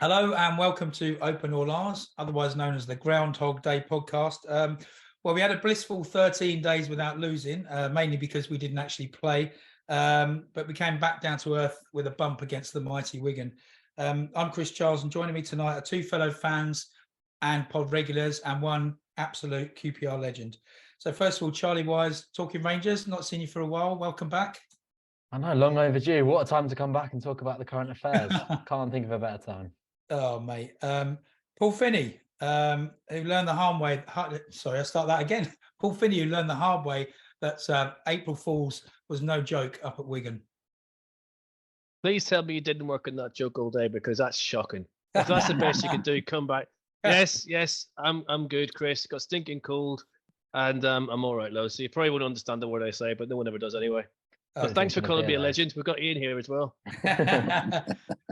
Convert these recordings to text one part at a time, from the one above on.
Hello and welcome to Open All Ours, otherwise known as the Groundhog Day podcast. Well, we had a blissful 13 days without losing, mainly because we didn't actually play, but we came back down to earth with a bump against the mighty Wigan. I'm Chris Charles, and joining me tonight are two fellow fans and pod regulars and one absolute QPR legend. So first of all, Charlie Wise, talking Rangers, not seen you for a while. Welcome back. I know, long overdue. What a time to come back and talk about the current affairs. Can't think of a better time. Oh, mate. Paul Finney, who learned the hard way. Sorry, I'll start that again. Paul Finney, who learned the hard way that April Fools was no joke up at Wigan. Please tell me you didn't work on that joke all day, because that's shocking. If that's the best you can do, come back. Yes, I'm good, Chris. Got stinking cold, and I'm all right, Lo. So you probably won't understand the word I say, but no one ever does anyway. But thanks for calling me a legend. We've got Ian here as well.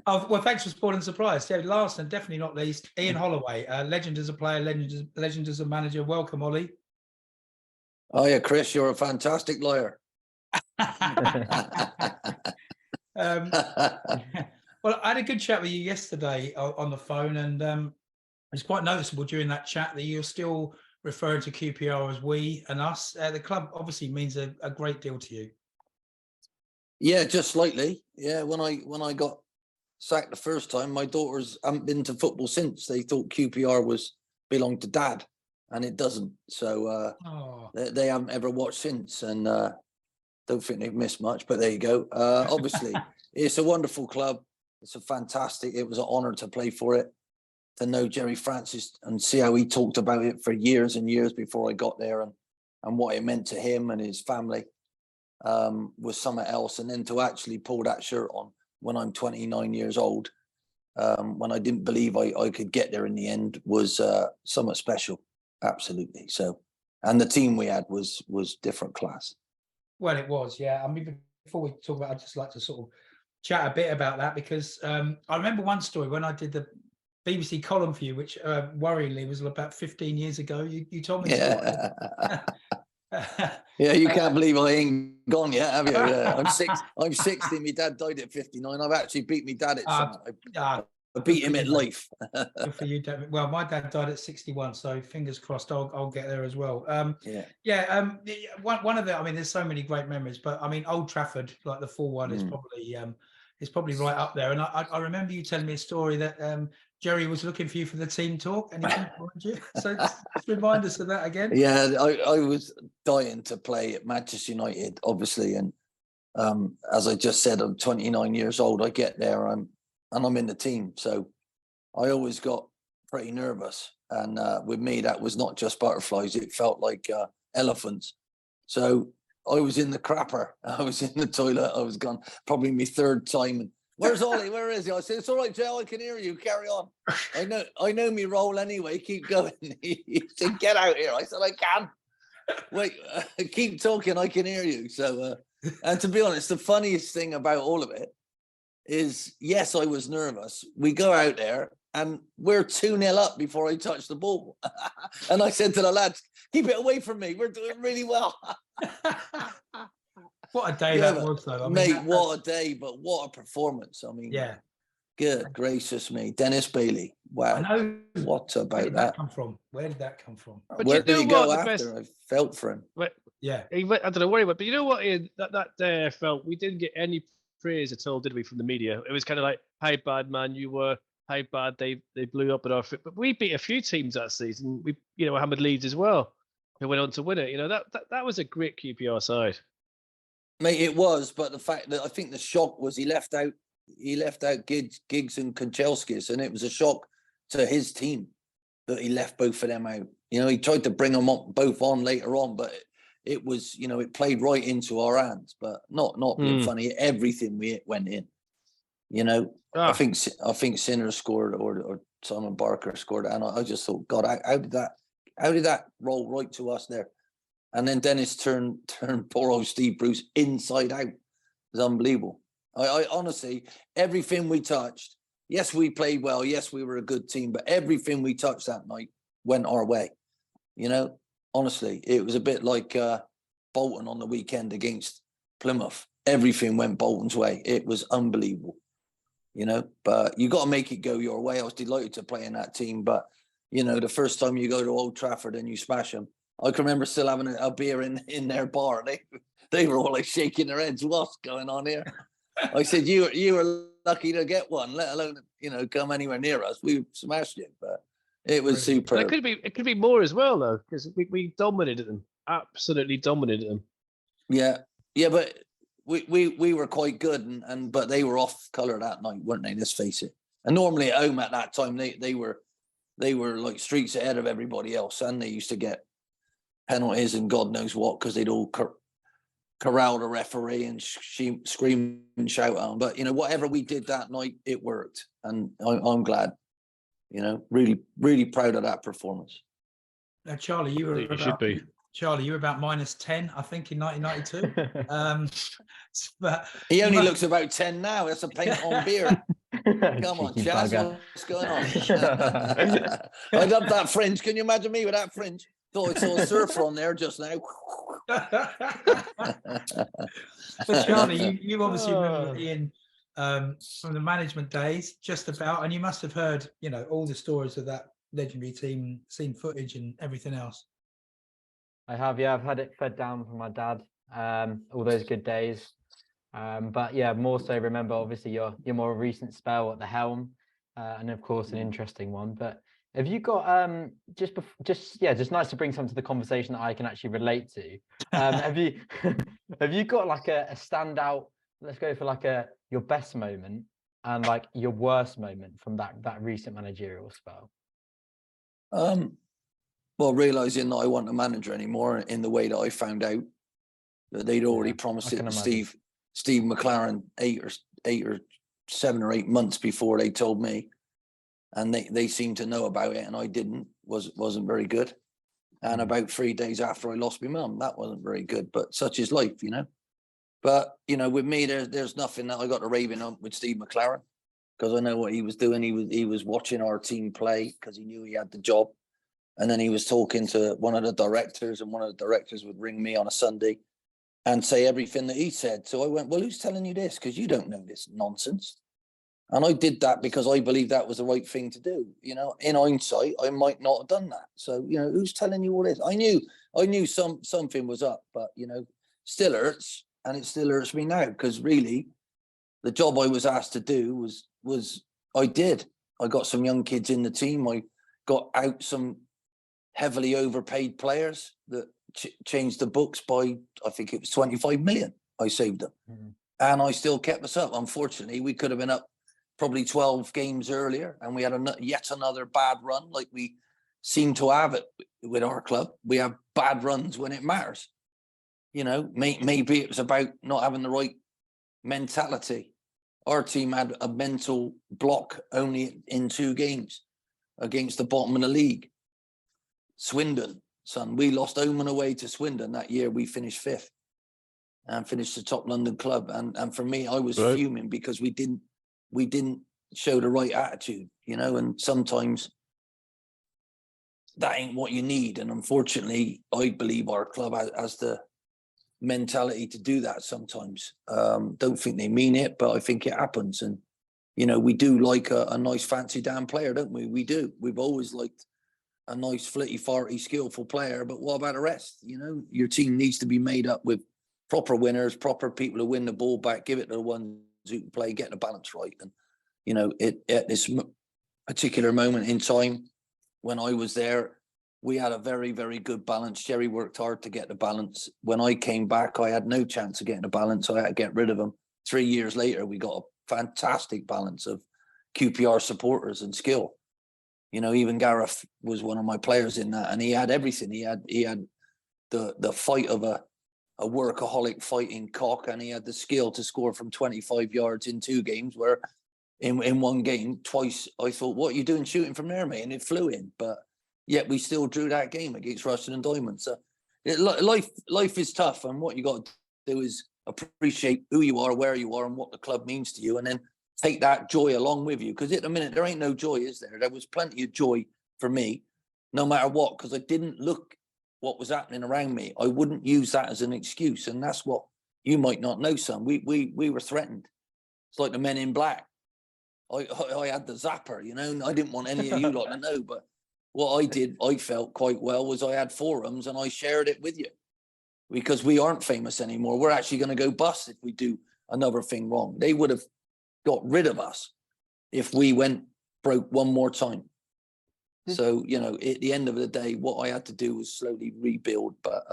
Well, thanks for spoiling the surprise. Yeah, last and definitely not least, Ian Holloway, legend as a player, legend as a manager. Welcome, Ollie. Oh yeah, Chris, you're a fantastic lawyer. Well, I had a good chat with you yesterday on the phone, and it's quite noticeable during that chat that you're still referring to QPR as we and us. The club obviously means a great deal to you. Yeah, just slightly. Yeah, when I got sacked the first time, my daughters haven't been to football since. They thought QPR belonged to Dad, and it doesn't. So they haven't ever watched since, and don't think they've missed much. But there you go. Obviously, it's a wonderful club. It was an honour to play for it, to know Jerry Francis and see how he talked about it for years and years before I got there, and what it meant to him and his family. Was something else, and then to actually pull that shirt on when I'm 29 years old, when I didn't believe I could get there in the end, was something special. Absolutely. So, and the team we had was different class. Well, it was, yeah. I mean, before we talk about it, I'd just like to sort of chat a bit about that, because I remember one story when I did the BBC column for you, which worryingly was about 15 years ago. You told me. Yeah. Yeah, you can't believe I ain't gone yet, have you? I'm 60. My dad died at 59. I've actually beat my dad at something. I beat him at life. Good for you, David. Well, my dad died at 61, so fingers crossed I'll get there as well. One of the, I mean, there's so many great memories, but I mean, Old Trafford, like the 4-1 is probably right up there. And I remember you telling me a story that Jerry was looking for you for the team talk, and he couldn't find you. So just remind us of that again. Yeah, I was dying to play at Manchester United, obviously, and as I just said, I'm 29 years old. I get there, I'm in the team, so I always got pretty nervous. And with me, that was not just butterflies; it felt like elephants. So I was in the crapper. I was in the toilet. I was gone probably my third time. And where's Ollie? Where is he? I said, it's all right, Joe. I can hear you. Carry on. I know me role anyway. Keep going. He said, get out here. I said, I can. Wait, keep talking. I can hear you. So, and to be honest, the funniest thing about all of it is, yes, I was nervous. We go out there and we're 2-0 up before I touch the ball. And I said to the lads, keep it away from me. We're doing really well. What a day that was, though. I mean, mate, what a day, but what a performance. I mean, yeah. Good gracious me. Dennis Bailey. Wow. I know. What about Where did that come from? Where did that come from? But Where you did know he go what, after? I felt for him. Yeah. I don't know where he went, but you know what, Ian? That day I felt we didn't get any praise at all, did we, from the media? It was kind of like, how bad, man, you were. How bad they blew up at our foot. But we beat a few teams that season. We, Mohamed Leeds as well, who went on to win it. That was a great QPR side. Mate, it was, but the fact that I think the shock was he left out Giggs and Kanchelskis, and it was a shock to his team that he left both of them out. He tried to bring them up both on later on, but it was, it played right into our hands. But not being funny, everything went in. I think Sinner scored or Simon Barker scored, and I just thought, God, how did that roll right to us there? And then Dennis turned poor old Steve Bruce inside out. It was unbelievable. I honestly, everything we touched, yes, we played well. Yes, we were a good team, but everything we touched that night went our way. Honestly, it was a bit like Bolton on the weekend against Plymouth. Everything went Bolton's way. It was unbelievable. but you got to make it go your way. I was delighted to play in that team, but the first time you go to Old Trafford and you smash them, I can remember still having a beer in their bar. They were all like shaking their heads. What's going on here? I said, you were lucky to get one, let alone come anywhere near us. We smashed it, but it was Brilliant. But superb. it could be more as well though, because we dominated them, absolutely dominated them. Yeah, but we were quite good, but they were off colour that night, weren't they? Let's face it. And normally at home at that time, they were like streets ahead of everybody else, and they used to get penalties and God knows what because they'd all corral the referee and scream and shout at him. But whatever we did that night, it worked, and I'm glad. Really, really proud of that performance. Now, Charlie, you should be. Charlie, you were about -10, I think, in 1992. But He only must- looks about 10 now. That's a paint on beard. Come on, Cheeky Chaz, bugger. what's going on? I love that fringe. Can you imagine me with that fringe? Thought I saw a surfer on there just now. But Charlie, you obviously remember Ian from the management days, just about, and you must have heard, all the stories of that legendary team, seen footage and everything else. I have, yeah, I've had it fed down from my dad, all those good days. But yeah, more so remember obviously your more recent spell at the helm, and of course an interesting one. But have you got just nice to bring some to the conversation that I can actually relate to. Have you got like a standout? Let's go for like your best moment and like your worst moment from that recent managerial spell. Well, realizing that I wasn't a manager anymore in the way that I found out that they'd already promised it to Steve McLaren 8 or 7 or 8 months before they told me, and they seemed to know about it and I didn't. Wasn't very good. And about 3 days after I lost my mum, that wasn't very good. But such is life, But with me, there's nothing that I got to raving on with Steve McLaren, because I know what he was doing. He was watching our team play because he knew he had the job. And then he was talking to one of the directors, and one of the directors would ring me on a Sunday and say everything that he said. So I went, well, who's telling you this? Because you don't know this nonsense. And I did that because I believed that was the right thing to do. In hindsight, I might not have done that. So, who's telling you all this? I knew something was up, but, still hurts. And it still hurts me now, because really the job I was asked to do was I did. I got some young kids in the team. I got out some heavily overpaid players that changed the books by, I think it was 25 million. I saved them. And I still kept us up. Unfortunately, we could have been up probably 12 games earlier, and we had yet another bad run, like we seem to have it with our club. We have bad runs when it matters. Maybe it was about not having the right mentality. Our team had a mental block only in 2 games against the bottom of the league. Swindon, son, we lost home and away to Swindon that year. We finished 5th and finished the top London club. And for me, I was fuming because we didn't show the right attitude, and sometimes that ain't what you need. And unfortunately, I believe our club has the mentality to do that sometimes. Don't think they mean it, but I think it happens. And, we do like a nice fancy damn player, don't we? We do. We've always liked a nice flitty, farty, skillful player, but what about the rest? Your team needs to be made up with proper winners, proper people who win the ball back, give it to the ones who can play, get the balance right. And, at this particular moment in time, when I was there, we had a very, very good balance. Jerry worked hard to get the balance. When I came back, I had no chance of getting the balance. I had to get rid of him. 3 years later, we got a fantastic balance of QPR supporters and skill. Even Gareth was one of my players in that, and he had everything. He had the fight of a workaholic fighting cock, and he had the skill to score from 25 yards in 2 games, where in one game, twice, I thought, what are you doing shooting from there, mate? And it flew in, but yet we still drew that game against Rushden and Diamond. So life is tough, and what you got to do is appreciate who you are, where you are, and what the club means to you, and then take that joy along with you. Because at the minute, there ain't no joy, is there? There was plenty of joy for me, no matter what, because I didn't look what was happening around me. I wouldn't use that as an excuse, and that's what you might not know, son. We were threatened. It's like the Men in Black. I had the zapper, you know, and I didn't want any of you lot to know, but what I did, I felt quite well, was I had forums and I shared it with you, because we aren't famous anymore. We're actually going to go bust if we do another thing wrong. They would have got rid of us if we went broke one more time. So, you know, at the end of the day, what I had to do was slowly rebuild. But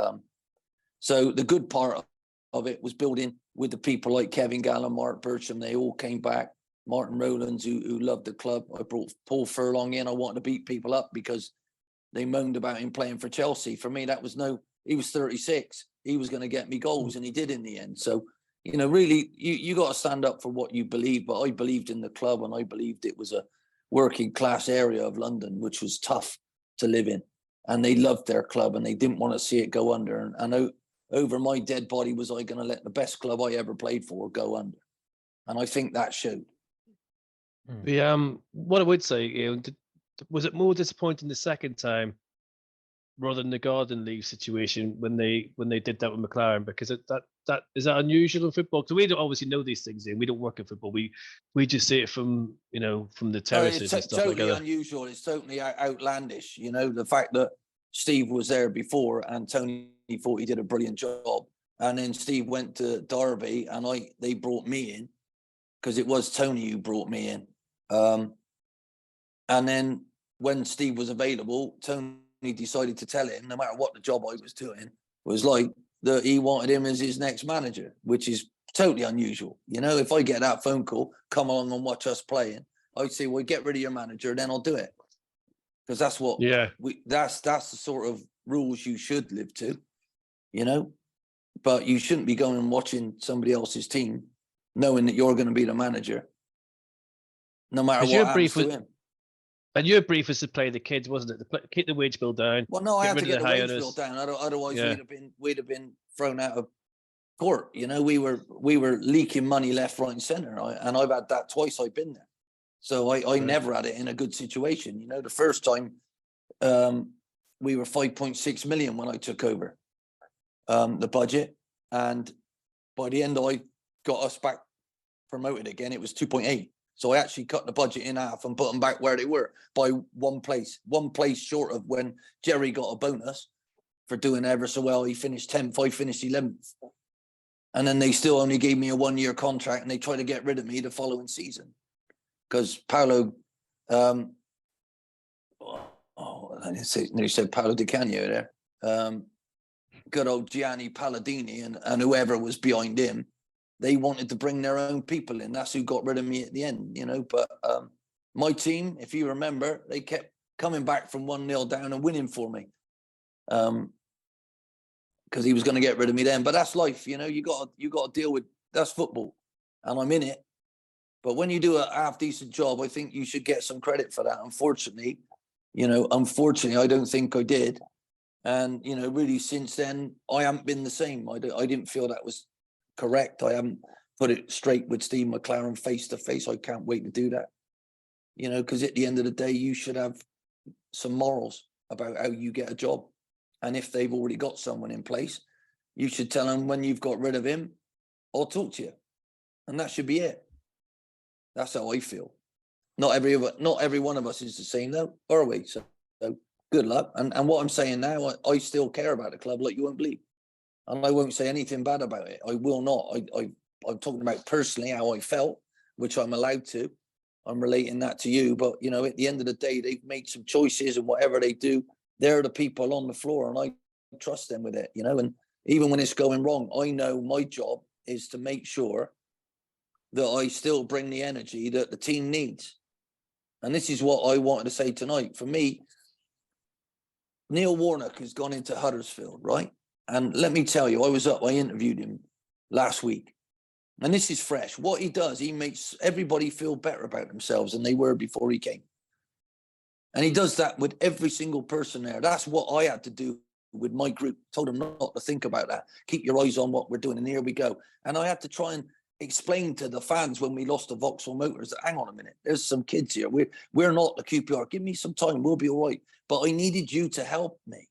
so the good part of it was building with the people like Kevin Gallen, Mark Bircham. They all came back. Martin Rowlands, who loved the club. I brought Paul Furlong in. I wanted to beat people up because they moaned about him playing for Chelsea. For me, that was he was 36. He was going to get me goals, and he did in the end. So, you know, really, you got to stand up for what you believe. But I believed in the club, and I believed it was a working class area of London, which was tough to live in. And they loved their club, and they didn't want to see it go under. And over my dead body, was I going to let the best club I ever played for go under? And I think that showed. What I would say, you know, was it more disappointing the second time rather than the Garden League situation when they did that with McLaren? Because that is that unusual in football? Because we don't obviously know these things, and we don't work in football. We just see it from, you know, from the terraces and stuff totally like that. Unusual. It's totally outlandish. You know, the fact that Steve was there before and Tony thought he did a brilliant job, and then Steve went to Derby and they brought me in because it was Tony who brought me in. And then when Steve was available, Tony decided to tell him, no matter what the job I was doing, was like that he wanted him as his next manager, which is totally unusual. You know, if I get that phone call, come along and watch us playing, I'd say, well, get rid of your manager, then I'll do it. Because that's what that's the sort of rules you should live to, you know. But you shouldn't be going and watching somebody else's team knowing that you're going to be the manager, no matter what happens to him. And your brief was to play the kids, wasn't it? To keep the wage bill down. Well, no, I had to get the wage bill down. Otherwise, we'd have been thrown out of court. You know, we were leaking money left, right, and centre. And I've had that twice. I've been there, so I never had it in a good situation. You know, the first time we were 5.6 million when I took over the budget, and by the end I got us back promoted again. It was 2.8. So I actually cut the budget in half and put them back where they were by one place short of when Jerry got a bonus for doing ever so well. He finished 10th, I finished 11th. And then they still only gave me a 1-year contract, and they tried to get rid of me the following season. Because Paolo, they said Paolo Di Canio there. Good old Gianni Palladini and whoever was behind him. They wanted to bring their own people in. That's who got rid of me at the end, you know. But my team, if you remember, they kept coming back from 1-0 down and winning for me. Because he was going to get rid of me then. But that's life, you know. You got to deal with, that's football, and I'm in it. But when you do a half decent job, I think you should get some credit for that. Unfortunately, I don't think I did. And you know, really, since then, I haven't been the same. I didn't feel that was correct. I haven't put it straight with Steve McLaren face to face. I can't wait to do that. You know, because at the end of the day, you should have some morals about how you get a job. And if they've already got someone in place, you should tell them when you've got rid of him, I'll talk to you. And that should be it. That's how I feel. Not every one of us is the same though, are we? So good luck. And what I'm saying now, I still care about the club like you won't believe. And I won't say anything bad about it. I will not. I'm talking about personally how I felt, which I'm allowed to. I'm relating that to you. But, you know, at the end of the day, they've made some choices, and whatever they do, they're the people on the floor, and I trust them with it, you know. And even when it's going wrong, I know my job is to make sure that I still bring the energy that the team needs. And this is what I wanted to say tonight. For me, Neil Warnock has gone into Huddersfield, right? And let me tell you, I interviewed him last week. And this is fresh. What he does, he makes everybody feel better about themselves than they were before he came. And he does that with every single person there. That's what I had to do with my group. Told them not to think about that. Keep your eyes on what we're doing. And here we go. And I had to try and explain to the fans when we lost to Vauxhall Motors that, hang on a minute, there's some kids here. We're not the QPR. Give me some time. We'll be all right. But I needed you to help me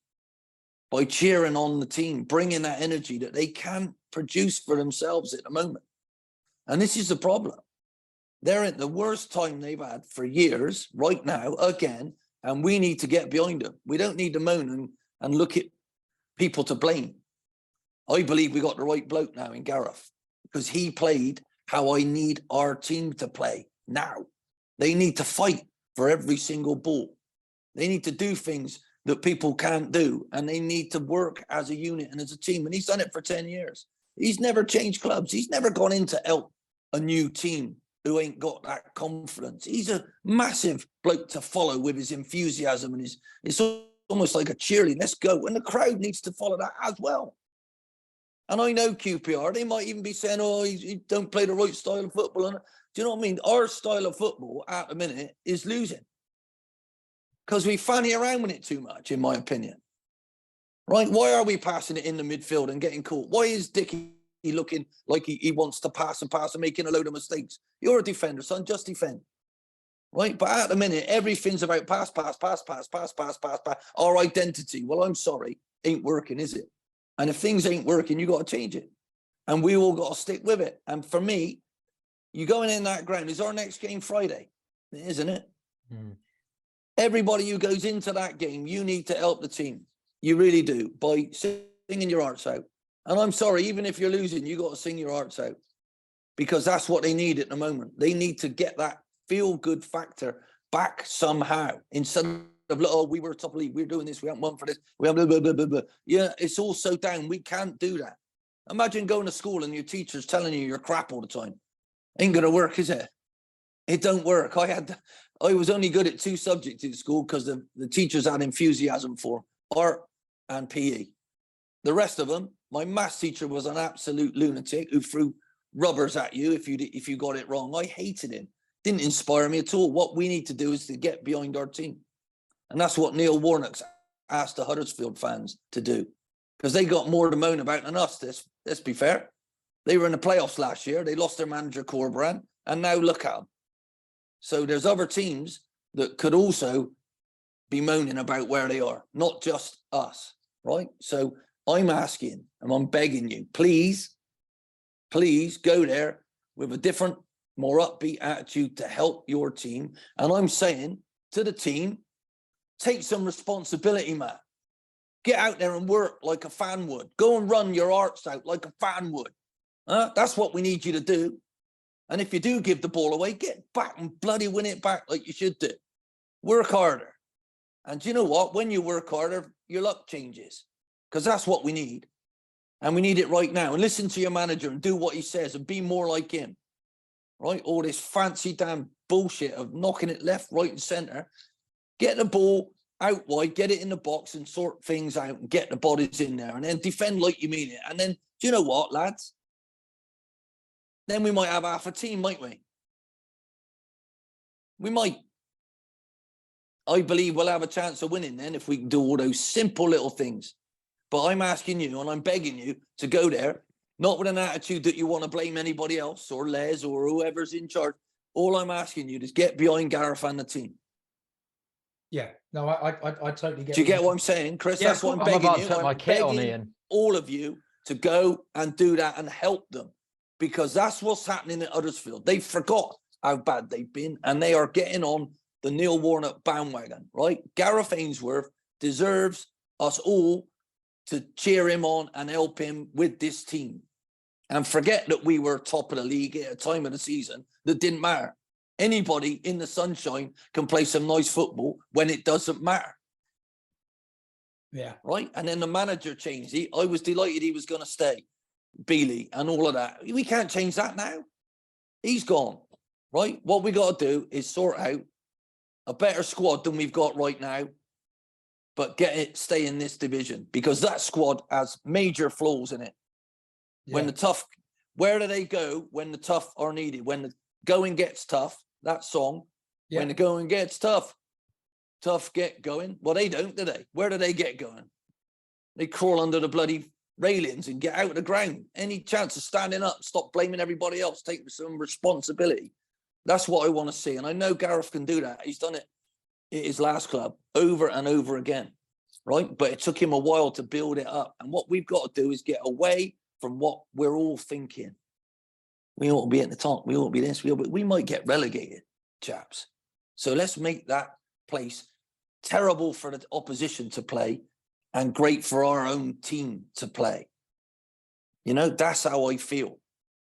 by cheering on the team, bringing that energy that they can't produce for themselves at the moment. And this is the problem. They're at the worst time they've had for years right now, again, and we need to get behind them. We don't need to moan and look at people to blame. I believe we got the right bloke now in Gareth, because he played how I need our team to play now. They need to fight for every single ball. They need to do things that people can't do, and they need to work as a unit and as a team. And he's done it for 10 years. He's never changed clubs. He's never gone in to help a new team who ain't got that confidence. He's a massive bloke to follow with his enthusiasm, and it's almost like a cheerleading. Let's go. And the crowd needs to follow that as well. And I know QPR, they might even be saying, oh, he don't play the right style of football. And do you know what I mean? Our style of football at the minute is losing, because we fanny around with it too much, in my opinion. Right? Why are we passing it in the midfield and getting caught? Why is Dickie looking like he wants to pass and making a load of mistakes? You're a defender, son, just defend. Right? But at the minute, everything's about pass. Our identity, well, I'm sorry, ain't working, is it? And if things ain't working, you got to change it. And we all got to stick with it. And for me, you going in that ground, is our next game Friday? Isn't it? Mm. Everybody who goes into that game, you need to help the team. You really do, by singing your hearts out. And I'm sorry, even if you're losing, you got to sing your hearts out, because that's what they need at the moment. They need to get that feel-good factor back somehow, instead of, oh, we were top of the league, we're doing this, we haven't won for this, we have blah, blah, blah, blah, blah. Yeah, it's all so down. We can't do that. Imagine going to school and your teacher's telling you you're crap all the time. Ain't going to work, is it? It don't work. I was only good at 2 subjects in school because the teachers had enthusiasm for art and PE. The rest of them, my maths teacher was an absolute lunatic who threw rubbers at you if you got it wrong. I hated him. Didn't inspire me at all. What we need to do is to get behind our team. And that's what Neil Warnock's asked the Huddersfield fans to do, because they got more to moan about than us. Let's be fair. They were in the playoffs last year. They lost their manager, Corberan, and now look at them. So there's other teams that could also be moaning about where they are, not just us, right? So I'm asking and I'm begging you, please go there with a different, more upbeat attitude to help your team. And I'm saying to the team, take some responsibility, man. Get out there and work like a fan would. Go and run your hearts out like a fan would. That's what we need you to do. And if you do give the ball away, get back and bloody win it back like you should do. Work harder. And you know what? When you work harder, your luck changes, because that's what we need. And we need it right now. And listen to your manager and do what he says and be more like him. Right? All this fancy damn bullshit of knocking it left, right, and centre. Get the ball out wide, get it in the box and sort things out and get the bodies in there. And then defend like you mean it. And then, do you know what, lads? Then we might have half a team, might we? We might. I believe we'll have a chance of winning then if we can do all those simple little things. But I'm asking you and I'm begging you to go there, not with an attitude that you want to blame anybody else or Les or whoever's in charge. All I'm asking you is get behind Gareth and the team. Yeah, no, I totally get. Do you get what I'm saying, Chris? Yeah, that's what I'm I'm begging about you. to put my kit on, Ian. All of you to go and do that and help them, because that's what's happening at Huddersfield. They forgot how bad they've been, and they are getting on the Neil Warnock bandwagon, right? Gareth Ainsworth deserves us all to cheer him on and help him with this team. And forget that we were top of the league at a time of the season that didn't matter. Anybody in the sunshine can play some nice football when it doesn't matter. Yeah. Right? And then the manager changed. I was delighted he was going to stay, Bealey, and all of that. We can't change that now. He's gone. Right? What we got to do is sort out a better squad than we've got right now, but stay in this division, because that squad has major flaws in it. Yeah. When the tough, where do they go when the tough are needed? When the going gets tough, that song, yeah. When the going gets tough, tough get going. Well, they don't, do they? Where do they get going? They crawl under the bloody railings and get out of the ground. Any chance of standing up, stop blaming everybody else, take some responsibility. That's what I want to see. And I know Gareth can do that. He's done it at his last club over and over again, right? But it took him a while to build it up. And what we've got to do is get away from what we're all thinking. We ought to be at the top. We ought to be this. We might get relegated, chaps. So let's make that place terrible for the opposition to play and great for our own team to play. You know, that's how I feel.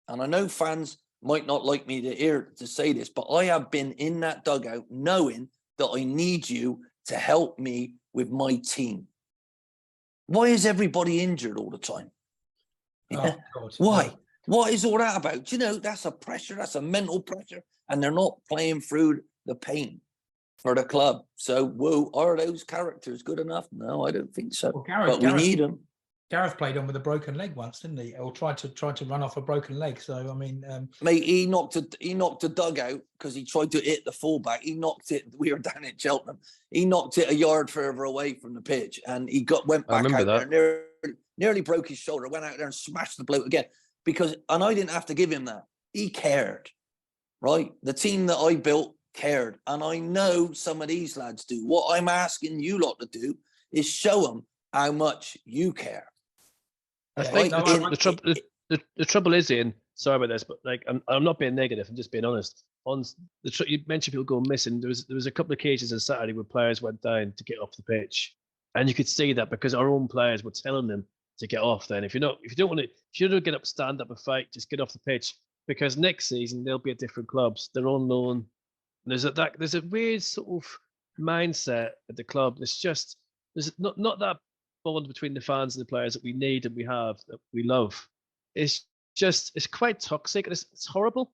And I know fans might not like me to say this, but I have been in that dugout knowing that I need you to help me with my team. Why is everybody injured all the time? Yeah. Oh, God. Why? What is all that about? You know, that's a pressure, that's a mental pressure, and they're not playing through the pain for the club. So, whoa, are those characters good enough? No, I don't think so. Well, but we need them. Gareth played on with a broken leg once, didn't he? Or tried to run off a broken leg. So I mean, mate, he knocked a dugout because he tried to hit the fullback. He knocked it. We were down at Cheltenham. He knocked it a yard further away from the pitch, and he went back out there, nearly broke his shoulder. Went out there and smashed the bloke again and I didn't have to give him that. He cared, right? The team that I built cared, and I know some of these lads do. What I'm asking you lot to do is show them how much you care. I think the trouble is, Ian, sorry about this, but like I'm not being negative, I'm just being honest. You mentioned people going missing. There was a couple of occasions on Saturday where players went down to get off the pitch, and you could see that because our own players were telling them to get off. Then if you don't get up, stand up and fight, just get off the pitch, because next season they'll be at different clubs. They're on loan. There's a weird sort of mindset at the club. There's not that bond between the fans and the players that we need and we have, that we love. It's quite toxic, and it's horrible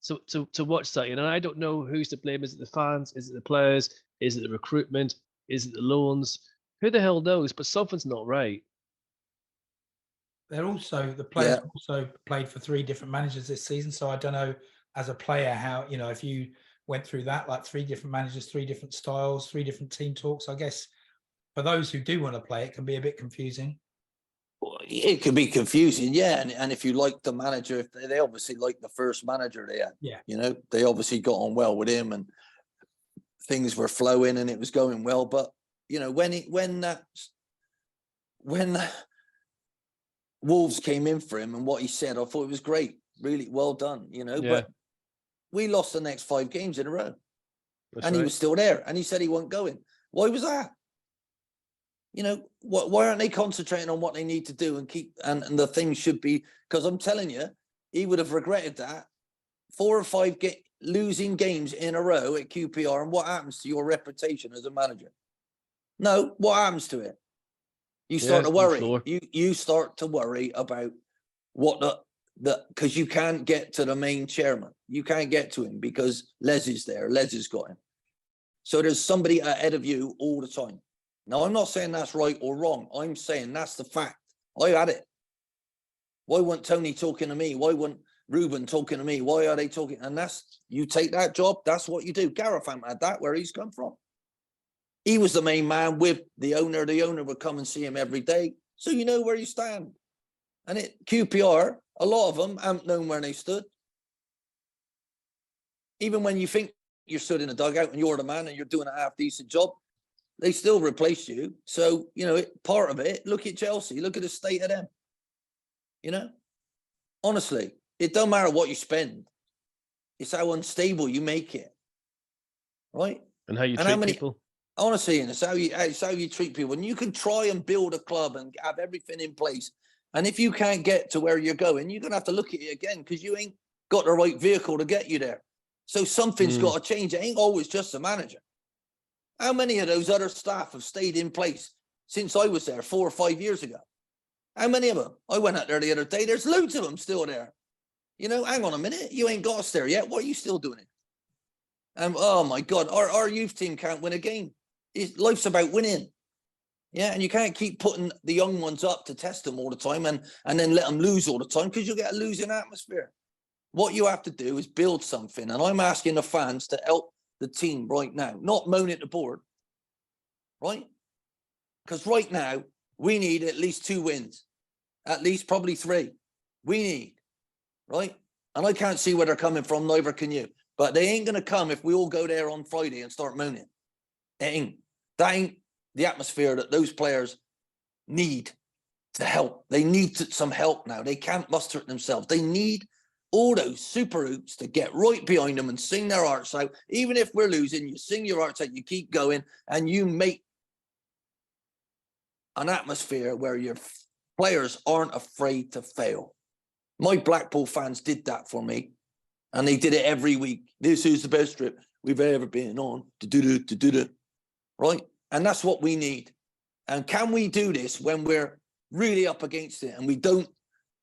to watch that. You know, I don't know who's to blame. Is it the fans? Is it the players? Is it the recruitment? Is it the loans? Who the hell knows? But something's not right. The players also played for 3 different managers this season. So I don't know, as a player, how, you know, if you went through that, like 3 different managers, 3 different styles, 3 different team talks, I guess for those who do want to play, it can be a bit confusing. Well, it can be confusing, yeah. And if you like the manager, if they obviously like the first manager they had. Yeah. You know, they obviously got on well with him and things were flowing and it was going well. But, you know, when Wolves came in for him and what he said, I thought it was great. Really well done, you know. Yeah. But we lost the next 5 games in a row. He was still there. And he said he wasn't going. Why was that? You know, why aren't they concentrating on what they need to do and the things should be? Because I'm telling you, he would have regretted that. 4 or 5 losing games in a row at QPR, and what happens to your reputation as a manager? No, what happens to it? You start to worry. You start to worry about what because you can't get to the main chairman. You can't get to him because Les is there. Les has got him. So there's somebody ahead of you all the time. Now, I'm not saying that's right or wrong. I'm saying that's the fact. I had it. Why wasn't Tony talking to me? Why wasn't Ruben talking to me? Why are they talking? And you take that job, that's what you do. Gareth had that, where he's come from. He was the main man with the owner. The owner would come and see him every day. So you know where you stand. And at QPR, a lot of them haven't known where they stood. Even when you think you're stood in a dugout and you're the man and you're doing a half-decent job, they still replace you. So, you know, part of it, look at Chelsea. Look at the state of them. You know? Honestly, it don't matter what you spend. It's how unstable you make it. Right? And how you treat people. Honestly, and it's how you treat people. And you can try and build a club and have everything in place. And if you can't get to where you're going, you're going to have to look at it again because you ain't got the right vehicle to get you there. So something's got to change. It ain't always just the manager. How many of those other staff have stayed in place since I was there 4 or 5 years ago? How many of them? I went out there the other day. There's loads of them still there. You know, hang on a minute. You ain't got us there yet. What are you still doing it? Oh, my God. Our youth team can't win a game. Life's about winning. Yeah, and you can't keep putting the young ones up to test them all the time and then let them lose all the time because you'll get a losing atmosphere. What you have to do is build something. And I'm asking the fans to help the team right now, not moan at the board, right? Because right now, we need at least 2 wins, at least probably 3. We need, right? And I can't see where they're coming from, neither can you. But they ain't going to come if we all go there on Friday and start moaning. That ain't the atmosphere that those players need to help. They need some help now. They can't muster it themselves. They need all those super hoops to get right behind them and sing their hearts out. Even if we're losing, you sing your hearts out, you keep going, and you make an atmosphere where your players aren't afraid to fail. My Blackpool fans did that for me, and they did it every week. This is the best trip we've ever been on. Right? And that's what we need. And can we do this when we're really up against it and we don't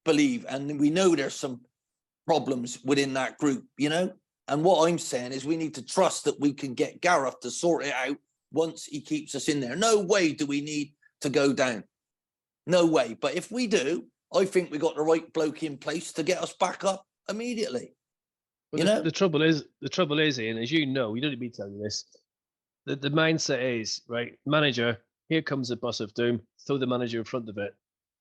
believe, and we know there's some problems within that group, you know? And what I'm saying is we need to trust that we can get Gareth to sort it out once he keeps us in there. No way do we need to go down. No way. But if we do, I think we got the right bloke in place to get us back up immediately. But You know? the trouble is, Ian, as you know, you don't need me telling you this. The mindset is, right, manager, here comes the bus of doom, throw the manager in front of it,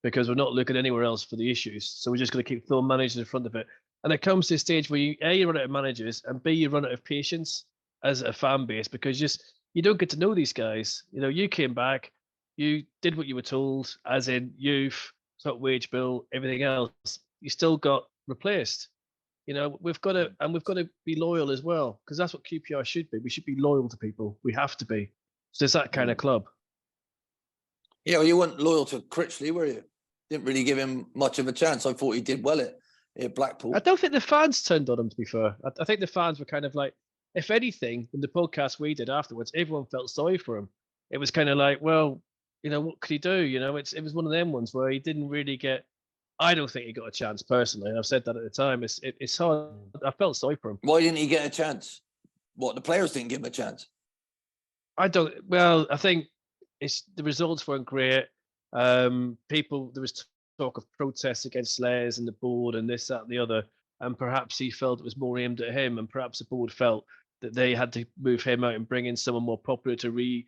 because we're not looking anywhere else for the issues. So we're just going to keep throwing managers in front of it. And it comes to a stage where you run out of managers, and B, you run out of patience as a fan base, because you don't get to know these guys. You know, you came back, you did what you were told, as in youth, top wage bill, everything else. You still got replaced. You know, we've got to be loyal as well, because that's what QPR should be. We should be loyal to people. We have to be. So it's that kind of club. Yeah, well, you weren't loyal to Critchley, were you? Didn't really give him much of a chance. I thought he did well at Blackpool. I don't think the fans turned on him, to be fair. I think the fans were kind of like, if anything, in the podcast we did afterwards, everyone felt sorry for him. It was kind of like, well, you know, what could he do? You know, it was one of them ones where he didn't really get. I don't think he got a chance personally. And I've said that at the time. It's hard. I felt sorry for him. Why didn't he get a chance? What, the players didn't give him a chance? I think the results weren't great. There was talk of protests against Slayers and the board and this, that, and the other. And perhaps he felt it was more aimed at him, and perhaps the board felt that they had to move him out and bring in someone more popular to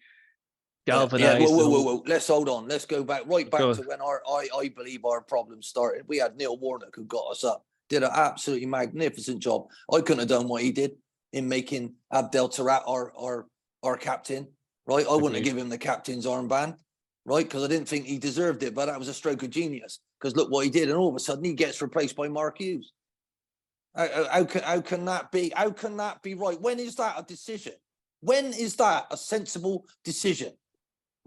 galvanise. Yeah. Whoa. Let's hold on. Let's go back to when I believe our problems started. We had Neil Warnock who got us up. Did an absolutely magnificent job. I couldn't have done what he did in making Abdel Tarat our captain. Right? I wouldn't have given him the captain's armband. Right? Because I didn't think he deserved it. But that was a stroke of genius. Because look what he did, and all of a sudden he gets replaced by Mark Hughes. How can that be? How can that be right? When is that a decision? When is that a sensible decision?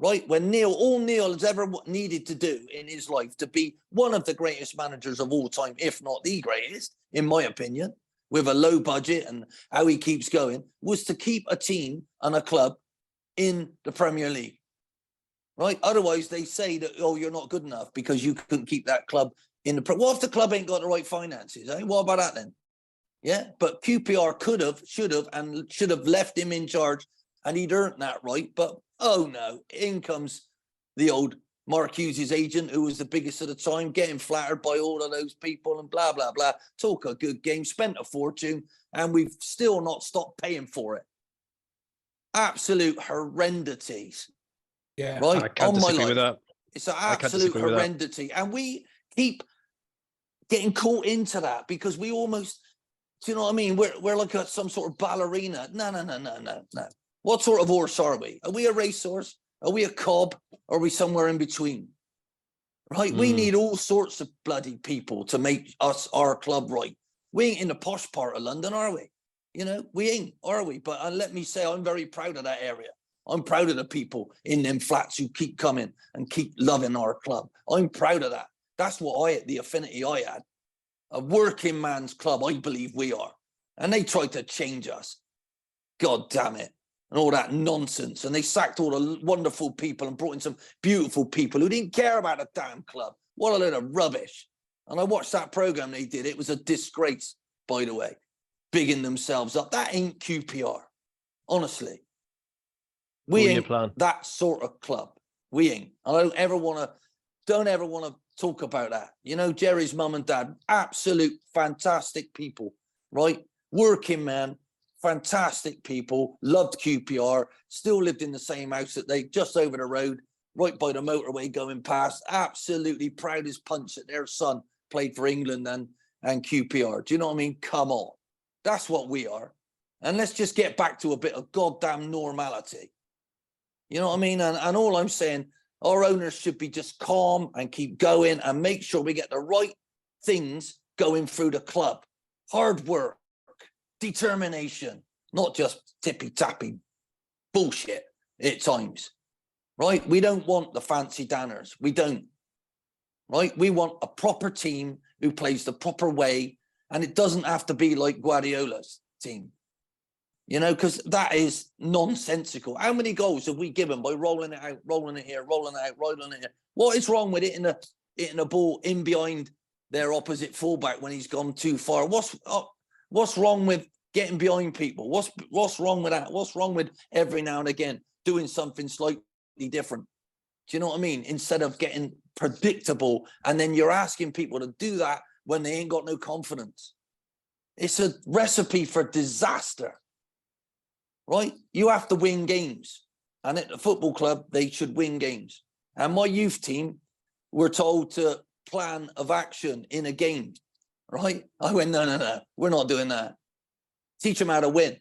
Right? When all Neil has ever needed to do in his life to be one of the greatest managers of all time, if not the greatest, in my opinion, with a low budget and how he keeps going, was to keep a team and a club in the Premier League. Right? Otherwise, they say that, oh, you're not good enough because you couldn't keep that club in the... What if the club ain't got the right finances? Eh? What about that then? Yeah, but QPR should have left him in charge, and he'd earned that right. But oh no, in comes the old Mark Hughes' agent, who was the biggest at the time, getting flattered by all of those people and blah, blah, blah. Talk a good game, spent a fortune, and we've still not stopped paying for it. Absolute horrendities. Yeah, right? I can't disagree with that. It's an absolute horrendity. And we keep getting caught into that because we almost... Do you know what I mean? We're like some sort of ballerina. No. What sort of horse are we? Are we a racehorse? Are we a cob? Are we somewhere in between? Right? We need all sorts of bloody people to make our club right. We ain't in the posh part of London, are we? You know, we ain't, are we? But let me say, I'm very proud of that area. I'm proud of the people in them flats who keep coming and keep loving our club. I'm proud of that. That's what the affinity I had. A working man's club, I believe we are. And they tried to change us. God damn it. And all that nonsense. And they sacked all the wonderful people and brought in some beautiful people who didn't care about a damn club. What a load of rubbish. And I watched that program they did. It was a disgrace, by the way. Bigging themselves up. That ain't QPR. Honestly. We ain't that sort of club. We ain't. I don't ever want to talk about that. You know, Jerry's mum and dad, absolute fantastic people, right? Working man, fantastic people, loved QPR, still lived in the same house that they just over the road, right by the motorway going past, absolutely proud as punch that their son played for England and QPR. Do you know what I mean? Come on. That's what we are. And let's just get back to a bit of goddamn normality. You know what I mean? And all I'm saying, our owners should be just calm and keep going and make sure we get the right things going through the club. hard work, determination, not just tippy-tappy bullshit at times, right? We don't want the fancy danners. We don't, right? We want a proper team who plays the proper way, and it doesn't have to be like Guardiola's team, you know, because that is nonsensical. How many goals have we given by rolling it out, rolling it here, rolling it out, rolling it here? What is wrong with hitting a ball in behind their opposite fullback when he's gone too far? What's wrong with getting behind people? What's wrong with that? What's wrong with every now and again doing something slightly different? Do you know what I mean? Instead of getting predictable, and then you're asking people to do that when they ain't got no confidence. It's a recipe for disaster, right? You have to win games. And at the football club, they should win games. And my youth team were told to plan of action in a game, right? I went, no, we're not doing that. Teach them how to win.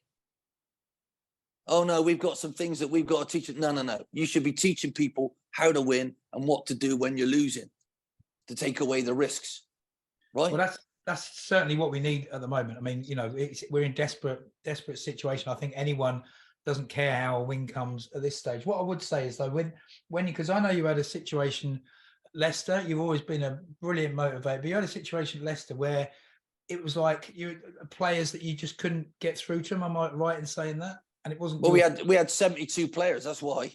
Oh, no, we've got some things that we've got to teach them. No. You should be teaching people how to win and what to do when you're losing to take away the risks, right? Well, that's certainly what we need at the moment. I mean, you know, we're in desperate situation. I think anyone doesn't care how a win comes at this stage. What I would say is though, when because I know you had a situation at Leicester, you've always been a brilliant motivator, but you had a situation at Leicester where it was like you players that you just couldn't get through to them. Am I right in saying that? And it wasn't. Well, we had 72 players. That's why.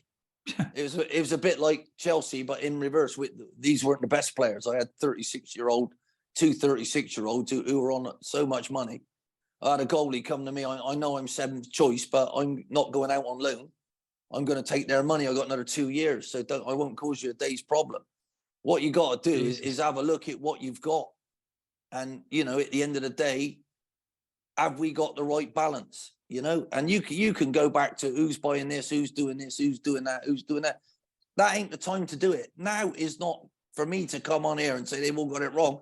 It was a bit like Chelsea, but in reverse. These weren't the best players. I had two 36-year-olds who were on so much money. I had a goalie come to me. I know I'm seventh choice, but I'm not going out on loan. I'm going to take their money. I got another 2 years, so I won't cause you a day's problem. What you got to do is have a look at what you've got, and you know, at the end of the day, have we got the right balance? You know, and you can go back to who's buying this, who's doing this, who's doing that, who's doing that. That ain't the time to do it. Now is not for me to come on here and say they've all got it wrong,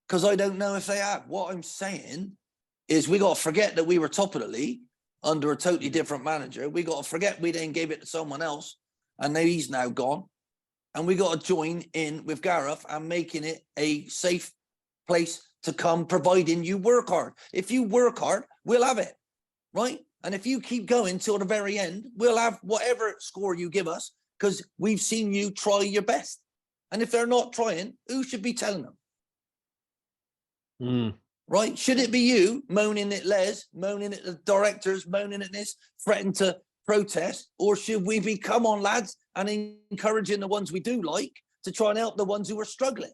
because I don't know if they have. What I'm saying is we got to forget that we were top of the league under a totally different manager. We got to forget we then gave it to someone else, and now he's now gone. And we got to join in with Gareth and making it a safe place to come, providing you work hard. If you work hard, we'll have it. Right? And if you keep going till the very end, we'll have whatever score you give us, because we've seen you try your best. And if they're not trying, who should be telling them? Right? Should it be you moaning at Les, moaning at the directors, moaning at this, threatening to protest? Or should we be, come on, lads, and encouraging the ones we do like to try and help the ones who are struggling?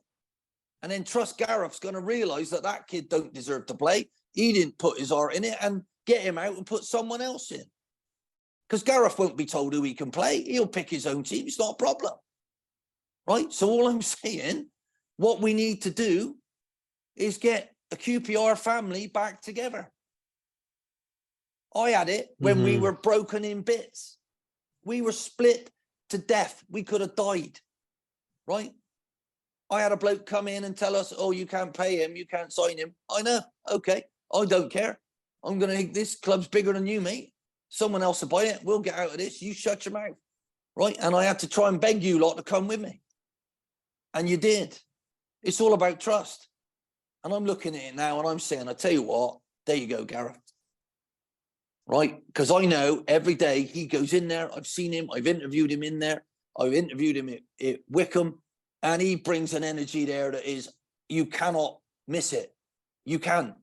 And then trust Gareth's going to realise that kid don't deserve to play. He didn't put his heart in it, and get him out and put someone else in. Because Gareth won't be told who he can play. He'll pick his own team. It's not a problem. Right? So all I'm saying, what we need to do is get a QPR family back together. I had it when we were broken in bits. We were split to death. We could have died. Right? I had a bloke come in and tell us, oh, you can't pay him. You can't sign him. I know. Okay. I don't care. I'm going to, this club's bigger than you, mate. Someone else will buy it. We'll get out of this. You shut your mouth. Right? And I had to try and beg you lot to come with me. And you did. It's all about trust. And I'm looking at it now and I'm saying, I tell you what, there you go, Gareth. Right? Because I know every day he goes in there. I've seen him. I've interviewed him in there. I've interviewed him at Wickham. And he brings an energy there that is, you cannot miss it. You can.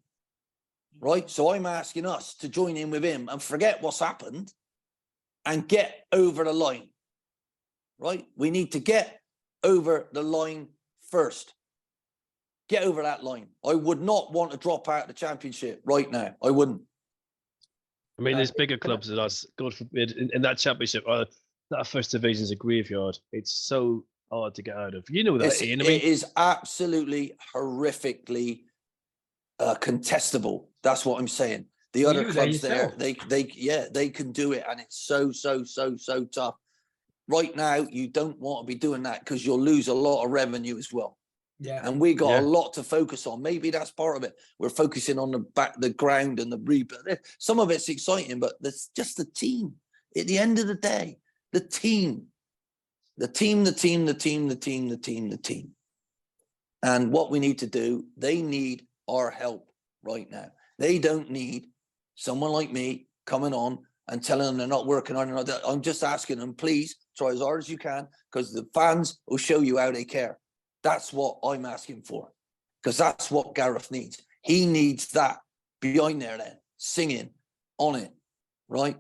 Right? So I'm asking us to join in with him and forget what's happened and get over the line. Right? We need to get over the line first. Get over that line. I would not want to drop out of the championship right now. I wouldn't. I mean, there's bigger clubs than us. God forbid, in that championship, that first division is a graveyard. It's so hard to get out of. You know that, Ian. I mean, it is absolutely horrifically contestable. That's what I'm saying. The other clubs there, they can do it, and it's so tough. Right now, you don't want to be doing that because you'll lose a lot of revenue as well. Yeah, and we got a lot to focus on. Maybe that's part of it. We're focusing on the ground and the rebuild. Some of it's exciting, but there's just the team. At the end of the day, the team. And what we need to do, they need our help right now. They don't need someone like me coming on and telling them they're not working on it. I'm just asking them, please try as hard as you can, because the fans will show you how they care. That's what I'm asking for, because that's what Gareth needs. He needs that behind there then, singing on it, right?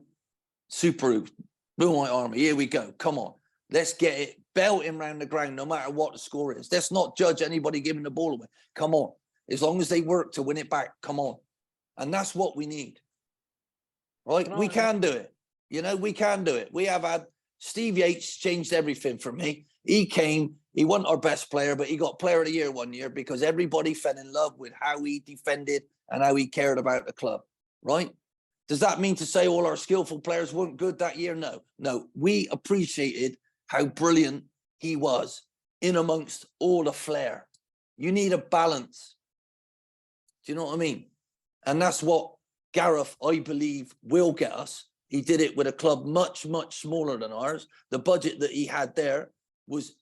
Super Blue White Army, here we go. Come on. Let's get it belting around the ground no matter what the score is. Let's not judge anybody giving the ball away. Come on. As long as they work to win it back, come on. And that's what we need. Right? We can do it. You know, we can do it. We have had Steve Yates changed everything for me. He came, he wasn't our best player, but he got player of the year one year because everybody fell in love with how he defended and how he cared about the club. Right? Does that mean to say all our skillful players weren't good that year? No, no. We appreciated how brilliant he was in amongst all the flair. You need a balance. Do you know what I mean? And that's what Gareth, I believe, will get us. He did it with a club much, much smaller than ours. The budget that he had there was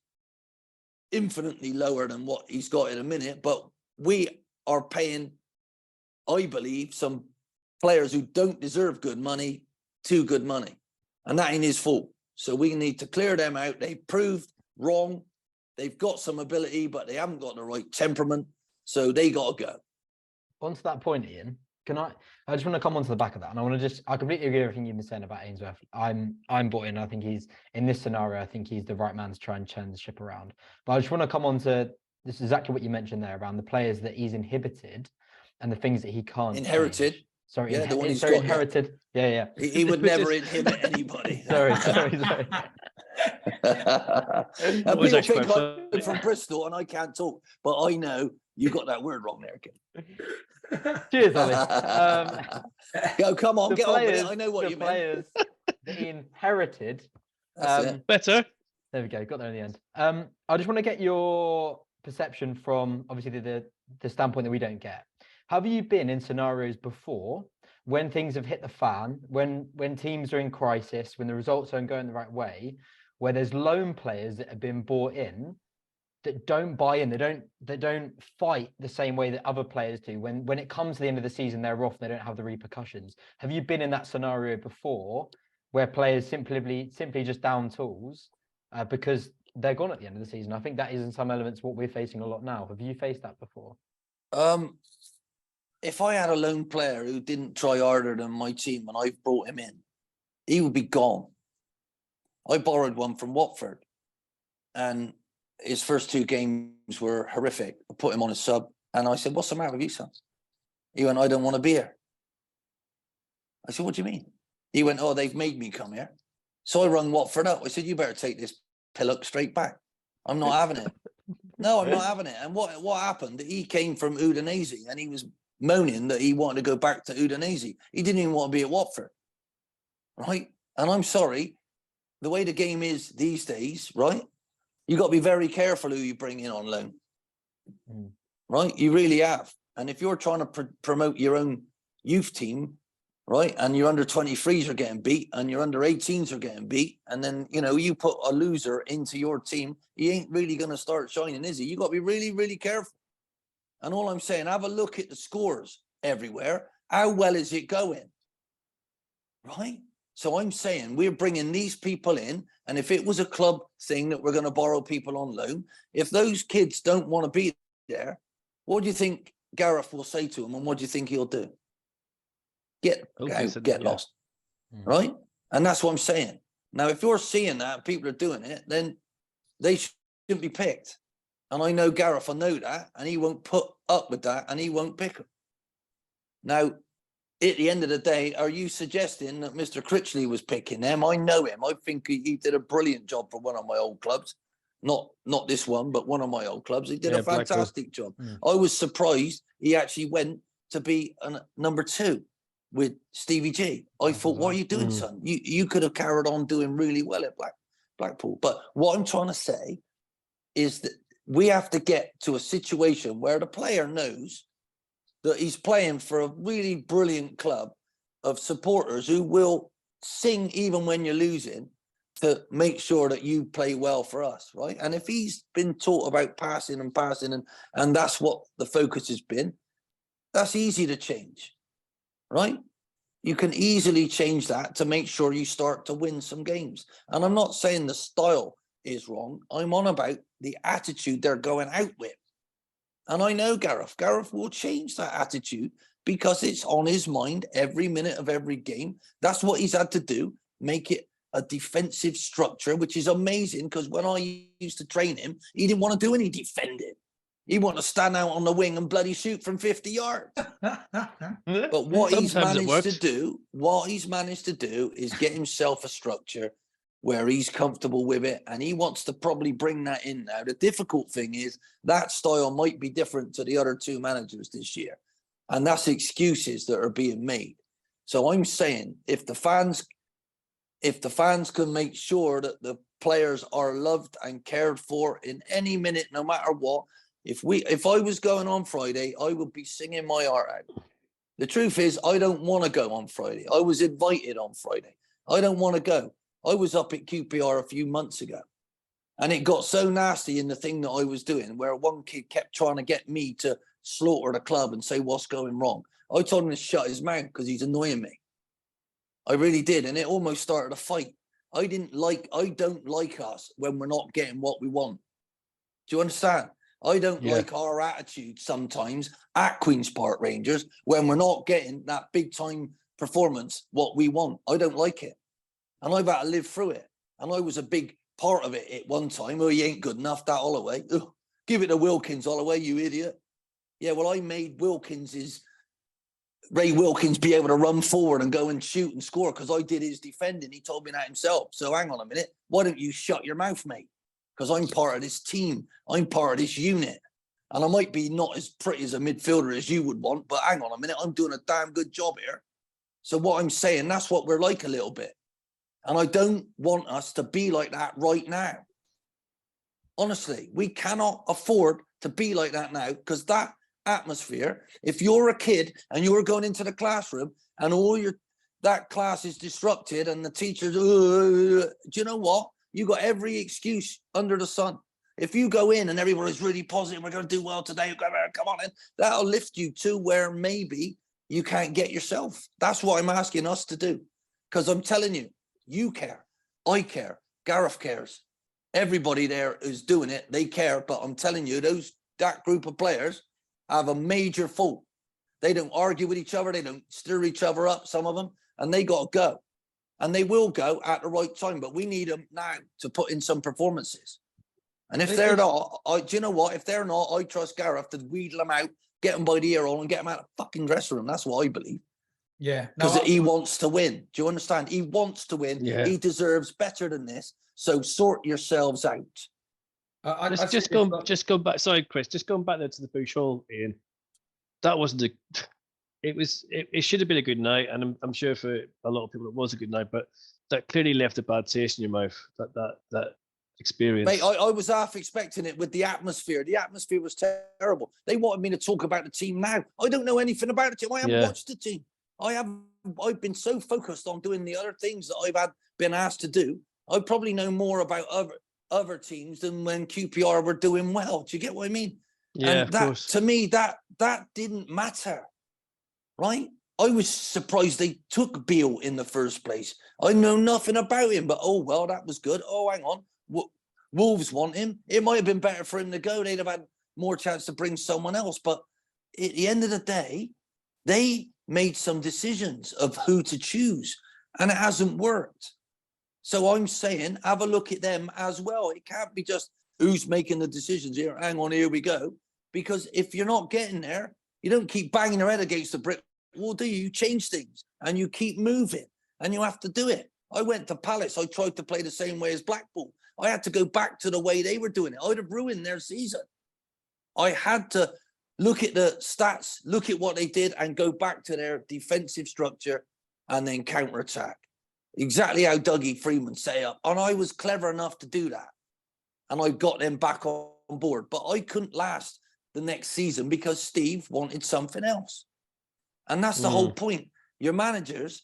infinitely lower than what he's got in a minute. But we are paying, I believe, some players who don't deserve good money too good money. And that ain't his fault. So we need to clear them out. They proved wrong. They've got some ability, but they haven't got the right temperament. So they got to go. On to that point, Ian, I just want to come on to the back of that. And I completely agree with everything you've been saying about Ainsworth. I'm bought in. I think he's, in this scenario, I think he's the right man to try and turn the ship around. But I just want to come on to this, exactly what you mentioned there around the players that he's inhibited and the things that he can't Inherited. change. Sorry, yeah, the one he's sorry, got, inherited. Yeah. He would never inhibit anybody. sorry. And people think I'm from Bristol and I can't talk, but I know you got that word wrong there, kid. Cheers, Ollie. Go, come on, get on with it. I know what you meant. Players that he inherited. Better. There we go. Got there in the end. I just want to get your perception from obviously the standpoint that we don't get. Have you been in scenarios before when things have hit the fan, when teams are in crisis, when the results aren't going the right way, where there's loan players that have been bought in that don't buy in, they don't fight the same way that other players do. When it comes to the end of the season, they're off, they don't have the repercussions. Have you been in that scenario before where players simply just down tools because they're gone at the end of the season? I think that is in some elements what we're facing a lot now. Have you faced that before? If I had a lone player who didn't try harder than my team and I've brought him in, he would be gone. I borrowed one from Watford and his first two games were horrific. I put him on a sub and I said, what's the matter with you, son? He went, I don't want to be here. I said, what do you mean? He went, oh, they've made me come here. So I rung Watford up. I said, you better take this pillock straight back. I'm not having it. No, I'm not having it. And what happened? He came from Udinese and he was moaning that he wanted to go back to Udinese. He didn't even want to be at Watford, right? And I'm sorry, the way the game is these days, right? You got to be very careful who you bring in on loan, right? You really have. And if you're trying to promote your own youth team, right, and your under 23s are getting beat and your under 18s are getting beat, and then, you know, you put a loser into your team, he ain't really going to start shining, is he? You got to be really, really careful. And all I'm saying, have a look at the scores everywhere. How well is it going? Right? So I'm saying we're bringing these people in. And if it was a club thing that we're going to borrow people on loan, if those kids don't want to be there, what do you think Gareth will say to them? And what do you think he'll do? Get lost. Right? And that's what I'm saying. Now, if you're seeing that, people are doing it, then they shouldn't be picked. And I know Gareth will know that, and he won't put up with that, and he won't pick them. Now, at the end of the day, are you suggesting that Mr. Critchley was picking them? I know him. I think he did a brilliant job for one of my old clubs. Not this one, but one of my old clubs. He did a fantastic job. I was surprised he actually went to be number 2 with Stevie G. I thought, what are you doing, son? You could have carried on doing really well at Blackpool. But what I'm trying to say is that we have to get to a situation where the player knows that he's playing for a really brilliant club of supporters who will sing even when you're losing to make sure that you play well for us, right? And if he's been taught about passing and that's what the focus has been, That's easy to change, right? You can easily change that to make sure you start to win some games. And I'm not saying the style is wrong. I'm on about the attitude they're going out with. And I know Gareth. Gareth will change that attitude because it's on his mind every minute of every game. That's what he's had to do, make it a defensive structure, which is amazing because when I used to train him, he didn't want to do any defending. He wanted to stand out on the wing and bloody shoot from 50 yards. But what he's managed to do is get himself a structure where he's comfortable with it, and he wants to probably bring that in now. The difficult thing is that style might be different to the other two managers this year, and that's excuses that are being made. So I'm saying if the fans can make sure that the players are loved and cared for in any minute, no matter what, if I was going on Friday, I would be singing my heart out. The truth is, I don't want to go on Friday. I was invited on Friday. I don't want to go. I was up at QPR a few months ago, and it got so nasty in the thing that I was doing where one kid kept trying to get me to slaughter the club and say what's going wrong. I told him to shut his mouth because he's annoying me. I really did, and it almost started a fight. I don't like us when we're not getting what we want. Do you understand? I don't like our attitude sometimes at Queen's Park Rangers when we're not getting that big time performance, what we want. I don't like it. And I've had to live through it. And I was a big part of it at one time. Oh, he ain't good enough, that Holloway. Ugh, give it to Wilkins, Holloway, you idiot. Yeah, well, I made Ray Wilkins be able to run forward and go and shoot and score because I did his defending. He told me that himself. So hang on a minute. Why don't you shut your mouth, mate? Because I'm part of this team. I'm part of this unit. And I might be not as pretty as a midfielder as you would want, but hang on a minute. I'm doing a damn good job here. So what I'm saying, that's what we're like a little bit. And I don't want us to be like that right now. Honestly, we cannot afford to be like that now because that atmosphere, if you're a kid and you're going into the classroom and that class is disrupted and the teachers, do you know what? You got every excuse under the sun. If you go in and everybody's really positive, we're going to do well today, come on in, that'll lift you to where maybe you can't get yourself. That's what I'm asking us to do. Because I'm telling you, you care, I care, Gareth cares. Everybody there is doing it, they care, but I'm telling you, that group of players have a major fault. They don't argue with each other, they don't stir each other up, some of them, and they got to go. And they will go at the right time, but we need them now to put in some performances. And if they're not, do you know what? If they're not, I trust Gareth to wheedle them out, get them by the ear all and get them out of the fucking dressing room. That's what I believe. Yeah. Because he wants to win. Do you understand? He wants to win. Yeah. He deserves better than this. So sort yourselves out. Just go back. Sorry, Chris. Just going back there to the Bush Hall, Ian. That wasn't it should have been a good night, and I'm sure for a lot of people it was a good night, but that clearly left a bad taste in your mouth. That experience. Mate, I was half expecting it with the atmosphere. The atmosphere was terrible. They wanted me to talk about the team now. I don't know anything about the team. I haven't watched the team. I've been so focused on doing the other things that I've been asked to do. I probably know more about other teams than when QPR were doing well. Do you get what I mean? Yeah, and of that, course. to me, that didn't matter, right? I was surprised they took Beale in the first place. I know nothing about him, but oh, well, that was good. Oh, hang on. Wolves want him. It might have been better for him to go. They'd have had more chance to bring someone else. But at the end of the day, they made some decisions of who to choose, and it hasn't worked. So I'm saying, have a look at them as well. It can't be just who's making the decisions here. Hang on, here we go. Because if you're not getting there, you don't keep banging your head against the brick wall, do you? You change things and you keep moving, and you have to do it. I went to Palace. I tried to play the same way as Blackpool. I had to go back to the way they were doing it. I'd have ruined their season. I had to look at the stats, look at what they did, and go back to their defensive structure and then counter-attack. Exactly how Dougie Freeman set up. And I was clever enough to do that. And I got them back on board. But I couldn't last the next season because Steve wanted something else. And that's the whole point. Your managers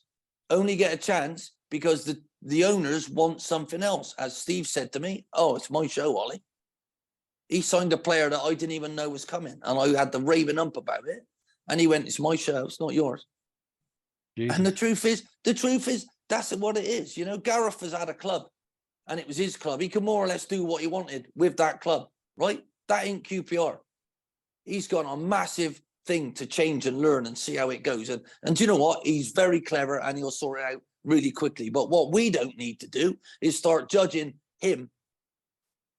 only get a chance because the owners want something else. As Steve said to me, oh, it's my show, Ollie. He signed a player that I didn't even know was coming. And I had the raving up about it. And he went, it's my show, it's not yours. And the truth is, that's what it is. You know, Gareth has had a club and it was his club. He could more or less do what he wanted with that club, right? That ain't QPR. He's got a massive thing to change and learn and see how it goes. And do you know what? He's very clever and he'll sort it out really quickly. But what we don't need to do is start judging him,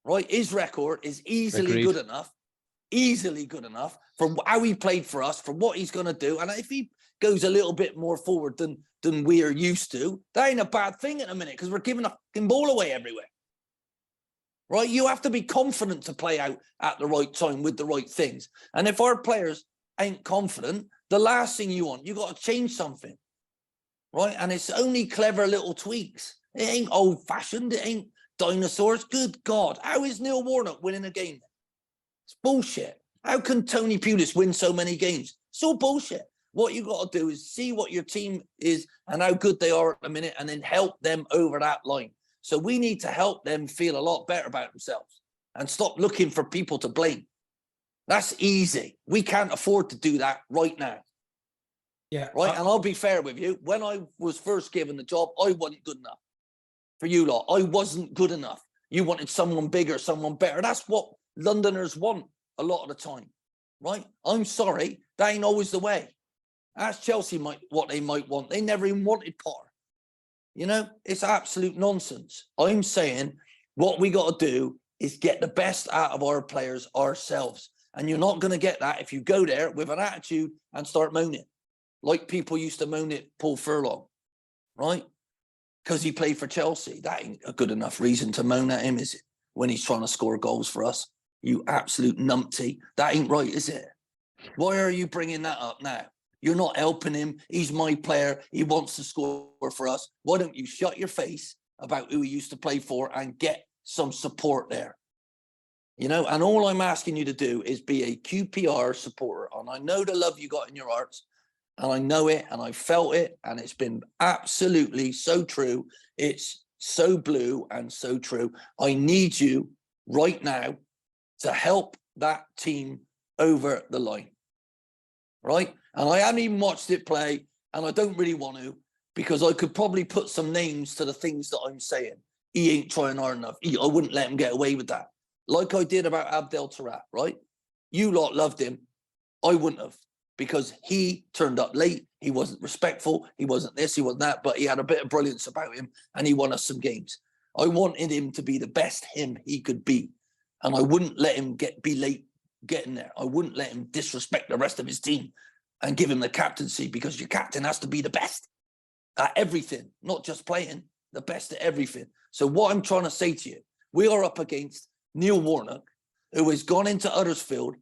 right? His record is easily good enough from how he played for us, from what he's going to do. And if he goes a little bit more forward than we are used to, that ain't a bad thing at a minute, because we're giving a fucking ball away everywhere. Right? You have to be confident to play out at the right time with the right things. And if our players ain't confident, the last thing you want, you got to change something. Right? And it's only clever little tweaks. It ain't old-fashioned. It ain't dinosaurs. Good God. How is Neil Warnock winning a game? It's bullshit. How can Tony Pulis win so many games? It's all bullshit. What you got to do is see what your team is and how good they are at the minute, and then help them over that line. So we need to help them feel a lot better about themselves and stop looking for people to blame. That's easy. We can't afford to do that right now. Yeah. Right. And I'll be fair with you. When I was first given the job, I wasn't good enough for you lot. I wasn't good enough. You wanted someone bigger, someone better. That's what Londoners want a lot of the time. Right. I'm sorry. That ain't always the way. Ask Chelsea what they might want. They never even wanted Potter. You know, it's absolute nonsense. I'm saying what we got to do is get the best out of our players ourselves. And you're not going to get that if you go there with an attitude and start moaning, like people used to moan at Paul Furlong, right? Because he played for Chelsea. That ain't a good enough reason to moan at him, is it? When he's trying to score goals for us. You absolute numpty. That ain't right, is it? Why are you bringing that up now? You're not helping him. He's my player. He wants to score for us. Why don't you shut your face about who he used to play for and get some support there? You know, and all I'm asking you to do is be a QPR supporter. And I know the love you got in your hearts, and I know it, and I felt it, and it's been absolutely so true. It's so blue and so true. I need you right now to help that team over the line. Right? And I haven't even watched it play, and I don't really want to, because I could probably put some names to the things that I'm saying. He ain't trying hard enough. I wouldn't let him get away with that. Like I did about Abdel Tarat, right? You lot loved him. I wouldn't have, because he turned up late. He wasn't respectful. He wasn't this, he wasn't that, but he had a bit of brilliance about him, and he won us some games. I wanted him to be the best him he could be, and I wouldn't let him be late getting there. I wouldn't let him disrespect the rest of his team and give him the captaincy, because your captain has to be the best at everything, not just playing, the best at everything. So what I'm trying to say to you, we are up against Neil Warnock, who has gone into Huddersfield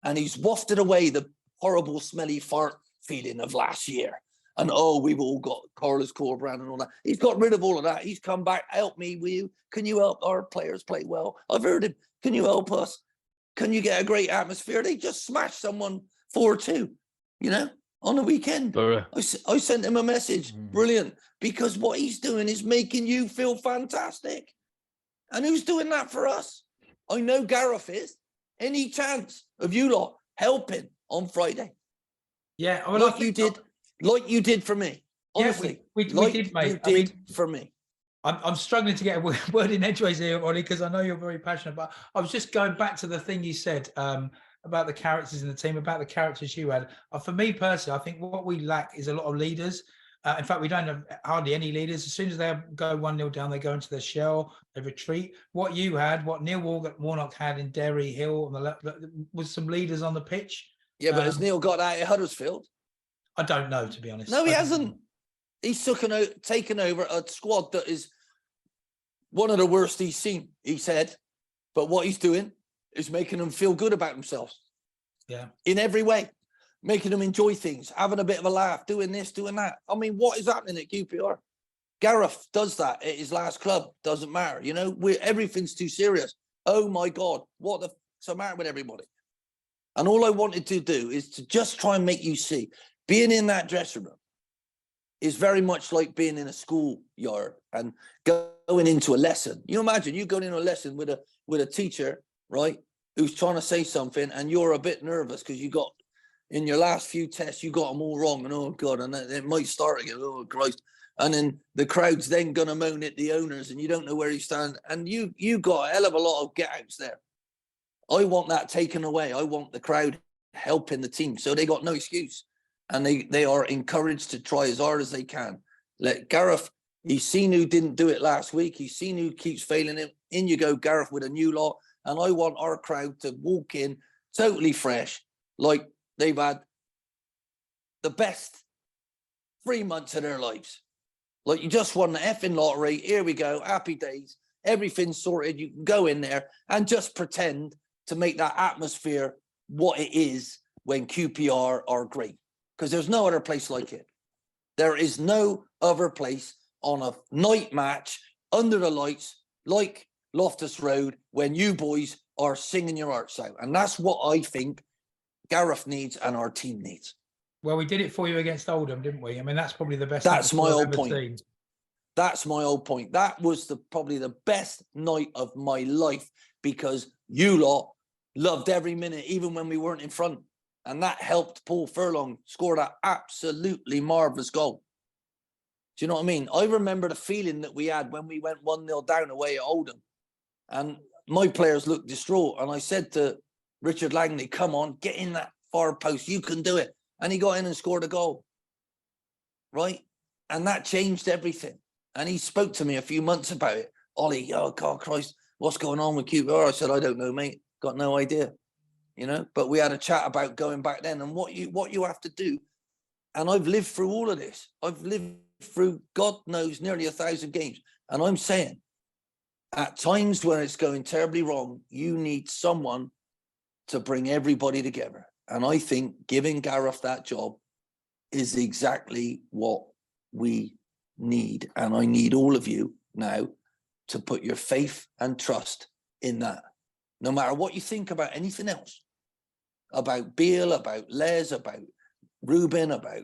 and he's wafted away the horrible, smelly fart feeling of last year. And, we've all got Carlos Corberán and all that. He's got rid of all of that. He's come back. Help me, will you? Can you help our players play well? I've heard him. Can you help us? Can you get a great atmosphere? They just smashed someone 4-2, you know, on the weekend. I sent him a message. Brilliant. Because what he's doing is making you feel fantastic. And who's doing that for us? I know Gareth is. Any chance of you lot helping on Friday? Yeah. Well, like you did for me. Honestly, yeah, we did, mate. You did for me. I'm struggling to get a word in edgeways here, Ollie, because I know you're very passionate. But I was just going back to the thing you said about the characters in the team, about the characters you had. For me personally, I think what we lack is a lot of leaders. In fact, we don't have hardly any leaders. As soon as they go 1-0 down, they go into their shell, they retreat. What you had, what Neil Warnock had in Derry Hill, was some leaders on the pitch. Yeah, but has Neil got that at Huddersfield? I don't know, to be honest. No, he hasn't. He's taken over a squad that is one of the worst he's seen, he said. But what he's doing is making them feel good about themselves. Yeah. In every way. Making them enjoy things, having a bit of a laugh, doing this, doing that. I mean, what is happening at QPR? Gareth does that at his last club. Doesn't matter. You know, everything's too serious. Oh, my God. What the fuck's the matter with everybody? And all I wanted to do is to just try and make you see, being in that dressing room is very much like being in a schoolyard and going into a lesson. You imagine you going into a lesson with a teacher, right, who's trying to say something, and you're a bit nervous because you got in your last few tests, you got them all wrong, and oh God, and it might start again, oh Christ. And then the crowd's then going to moan at the owners, and you don't know where you stand. And you got a hell of a lot of get-outs there. I want that taken away. I want the crowd helping the team, so they got no excuse. And they are encouraged to try as hard as they can. Let Gareth, he's seen who didn't do it last week. He's seen who keeps failing him. In you go, Gareth, with a new lot. And I want our crowd to walk in totally fresh, like they've had the best 3 months of their lives. Like you just won the effing lottery. Here we go. Happy days. Everything's sorted. You can go in there and just pretend to make that atmosphere what it is when QPR are great. Because there's no other place like it. There is no other place on a night match under the lights like Loftus Road when you boys are singing your hearts out. And that's what I think Gareth needs and our team needs. Well, we did it for you against Oldham, didn't we? I mean, that's probably the best. That's my whole I've ever point. seen. That's my whole point. That was probably the best night of my life because you lot loved every minute, even when we weren't in front. And that helped Paul Furlong score that absolutely marvellous goal. Do you know what I mean? I remember the feeling that we had when we went 1-0 down away at Oldham. And my players looked distraught. And I said to Richard Langley, come on, get in that far post. You can do it. And he got in and scored a goal. Right? And that changed everything. And he spoke to me a few months about it. Ollie, oh, God, Christ, what's going on with QPR? I said, I don't know, mate. Got no idea. You know, but we had a chat about going back then and what you have to do. And I've lived through all of this. I've lived through, God knows, nearly 1,000 games. And I'm saying, at times when it's going terribly wrong, you need someone to bring everybody together. And I think giving Gareth that job is exactly what we need. And I need all of you now to put your faith and trust in that. No matter what you think about anything else, about Beale, about Les, about Ruben, about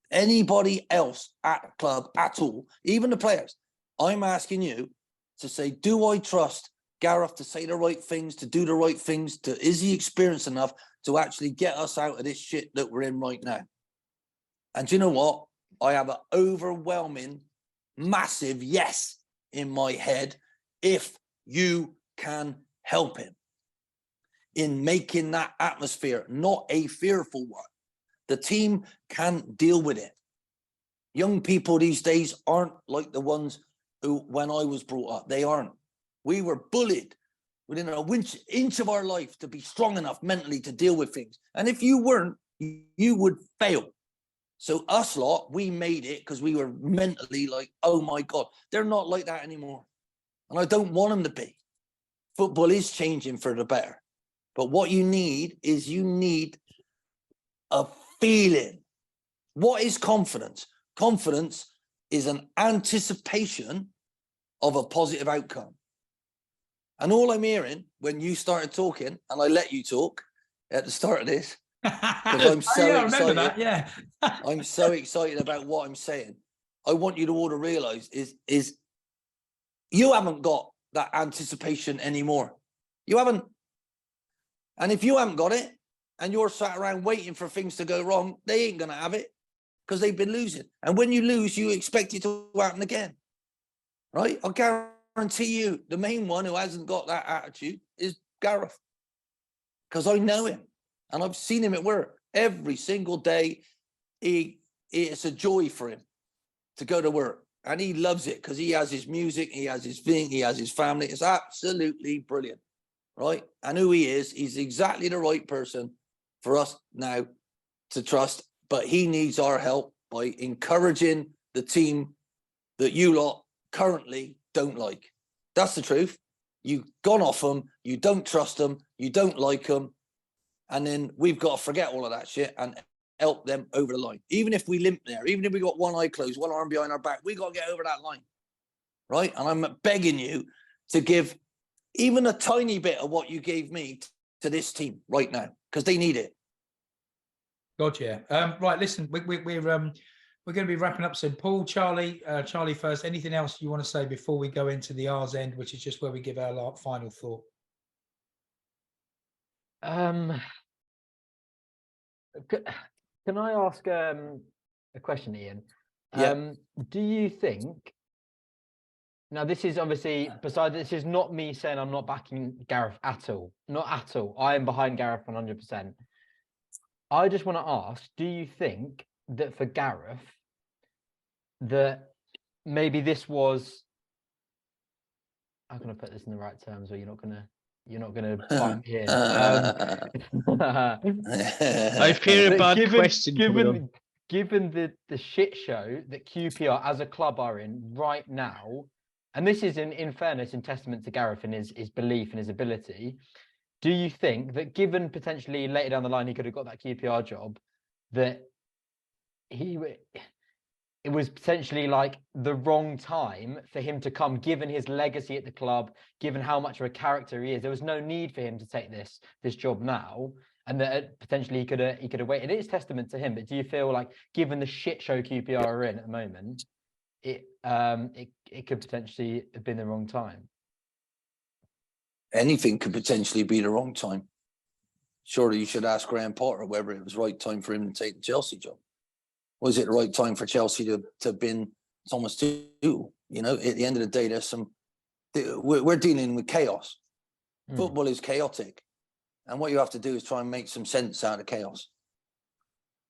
anybody else at the club at all, even the players, I'm asking you to say, do I trust Gareth to say the right things, to do the right things, is he experienced enough to actually get us out of this shit that we're in right now? And do you know what? I have an overwhelming, massive yes in my head if you can help him in making that atmosphere not a fearful one. The team can deal with it. Young people these days aren't like the ones who, when I was brought up, they aren't. We were bullied within an inch of our life to be strong enough mentally to deal with things. And if you weren't, you would fail. So us lot, we made it because we were mentally like, oh my God, they're not like that anymore. And I don't want them to be. Football is changing for the better. But what you need is a feeling. What is confidence? Confidence is an anticipation of a positive outcome. And all I'm hearing when you started talking, and I let you talk at the start of this, because I'm so excited. That, yeah. I'm so excited about what I'm saying. I want you to all to realize is you haven't got that anticipation anymore. You haven't. And if you haven't got it and you're sat around waiting for things to go wrong, they ain't going to have it because they've been losing. And when you lose, you expect it to happen again. Right? I guarantee you the main one who hasn't got that attitude is Gareth, because I know him and I've seen him at work every single day. It's a joy for him to go to work and he loves it because he has his music, he has his thing, he has his family. It's absolutely brilliant. Right? And who he is, he's exactly the right person for us now to trust, but he needs our help by encouraging the team that you lot currently don't like. That's the truth. You've gone off them, you don't trust them, you don't like them, and then we've got to forget all of that shit and help them over the line. Even if we limp there, even if we got one eye closed, one arm behind our back, we got to get over that line. Right? And I'm begging you to give even a tiny bit of what you gave me to this team right now, because they need it. Gotcha. Right, listen, we're going to be wrapping up soon. Paul, Charlie first. Anything else you want to say before we go into the R's end, which is just where we give our final thought? Can I ask a question, Ian? Yeah. Do you think, now this is obviously, besides, this is not me saying I'm not backing Gareth at all. Not at all. I am behind Gareth 100%. I just want to ask, do you think that for Gareth, that maybe this was, how can I put this in the right terms where you're not gonna fight me here? I fear a But bad question coming up. given the shit show that QPR as a club are in right now, and this is in fairness, in testament to Gareth and his belief and his ability, do you think that given potentially later down the line he could have got that QPR job, that it was potentially like the wrong time for him to come, given his legacy at the club, given how much of a character he is? There was no need for him to take this job now, and that potentially he could have waited. It is testament to him, but do you feel like, given the shit show QPR are in at the moment, it could potentially have been the wrong time? Anything could potentially be the wrong time. Surely you should ask Graham Potter whether it was the right time for him to take the Chelsea job. Was it the right time for Chelsea to bin Thomas Tuchel? You know, at the end of the day, we're dealing with chaos. Football is chaotic, and what you have to do is try and make some sense out of chaos.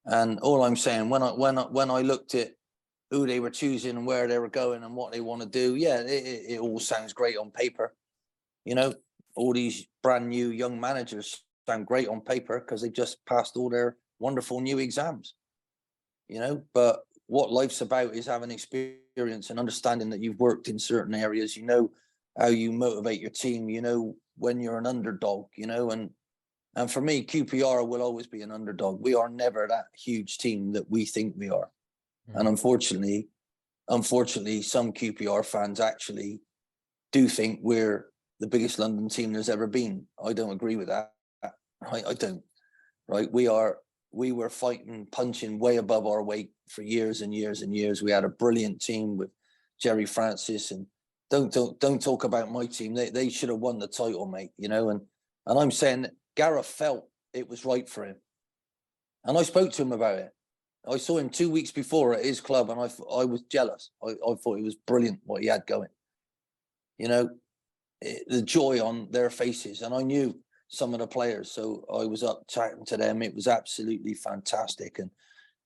And all I'm saying, when I looked at who they were choosing and where they were going and what they want to do, yeah, it all sounds great on paper. You know, all these brand new young managers sound great on paper because they just passed all their wonderful new exams. You know, but what life's about is having experience and understanding that you've worked in certain areas. You know how you motivate your team. You know when you're an underdog. You know, and for me, QPR will always be an underdog. We are never that huge team that we think we are. And unfortunately, some QPR fans actually do think we're the biggest London team there's ever been. I don't agree with that. I don't. Right? We were fighting, punching way above our weight for years and years and years. We had a brilliant team with Jerry Francis, and don't talk about my team. They should have won the title, mate. You know, and I'm saying that Gareth felt it was right for him, and I spoke to him about it. I saw him 2 weeks before at his club, and I was jealous. I thought it was brilliant what he had going. You know, the joy on their faces, and I knew some of the players, so I was up chatting to them. It was absolutely fantastic, and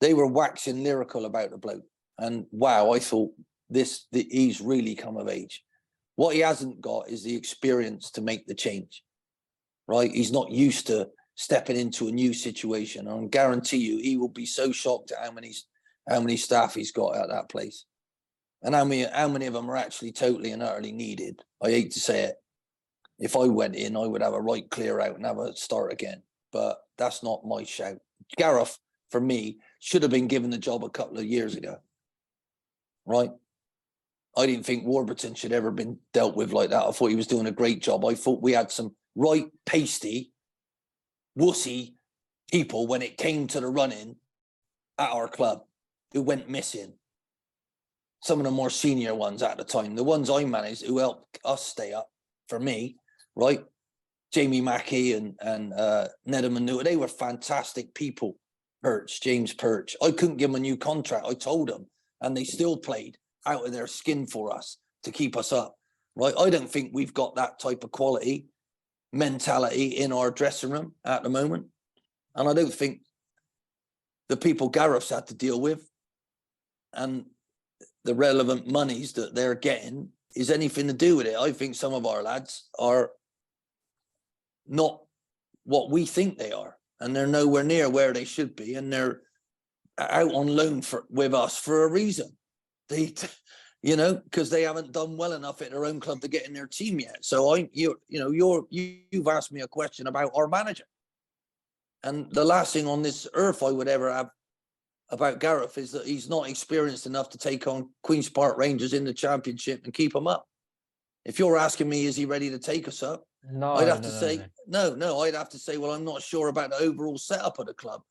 they were waxing lyrical about the bloke. And wow, I thought he's really come of age. What he hasn't got is the experience to make the change. Right? He's not used to stepping into a new situation. And I guarantee you, he will be so shocked at how many staff he's got at that place, and how many of them are actually totally and utterly needed. I hate to say it. If I went in, I would have a right clear out and have a start again. But that's not my shout. Gareth, for me, should have been given the job a couple of years ago. Right? I didn't think Warburton should ever been dealt with like that. I thought he was doing a great job. I thought we had some right pasty, wussy people when it came to the running at our club who went missing. Some of the more senior ones at the time, the ones I managed who helped us stay up, for me, right? Jamie Mackey and Nedham and Newell, they were fantastic people. James Perch. I couldn't give them a new contract. I told them, and they still played out of their skin for us to keep us up, right? I don't think we've got that type of quality, mentality in our dressing room at the moment. And I don't think the people Gareth's had to deal with and the relevant monies that they're getting is anything to do with it. I think some of our lads are not what we think they are, and they're nowhere near where they should be, and they're out on loan with us for a reason. Because they haven't done well enough at their own club to get in their team yet. So you've asked me a question about our manager, and the last thing on this earth I would ever have about Gareth is that he's not experienced enough to take on Queen's Park Rangers in the Championship and keep them up. If you're asking me, is he ready to take us up? No, I'd have to say, I'd have to say, well, I'm not sure about the overall setup of the club.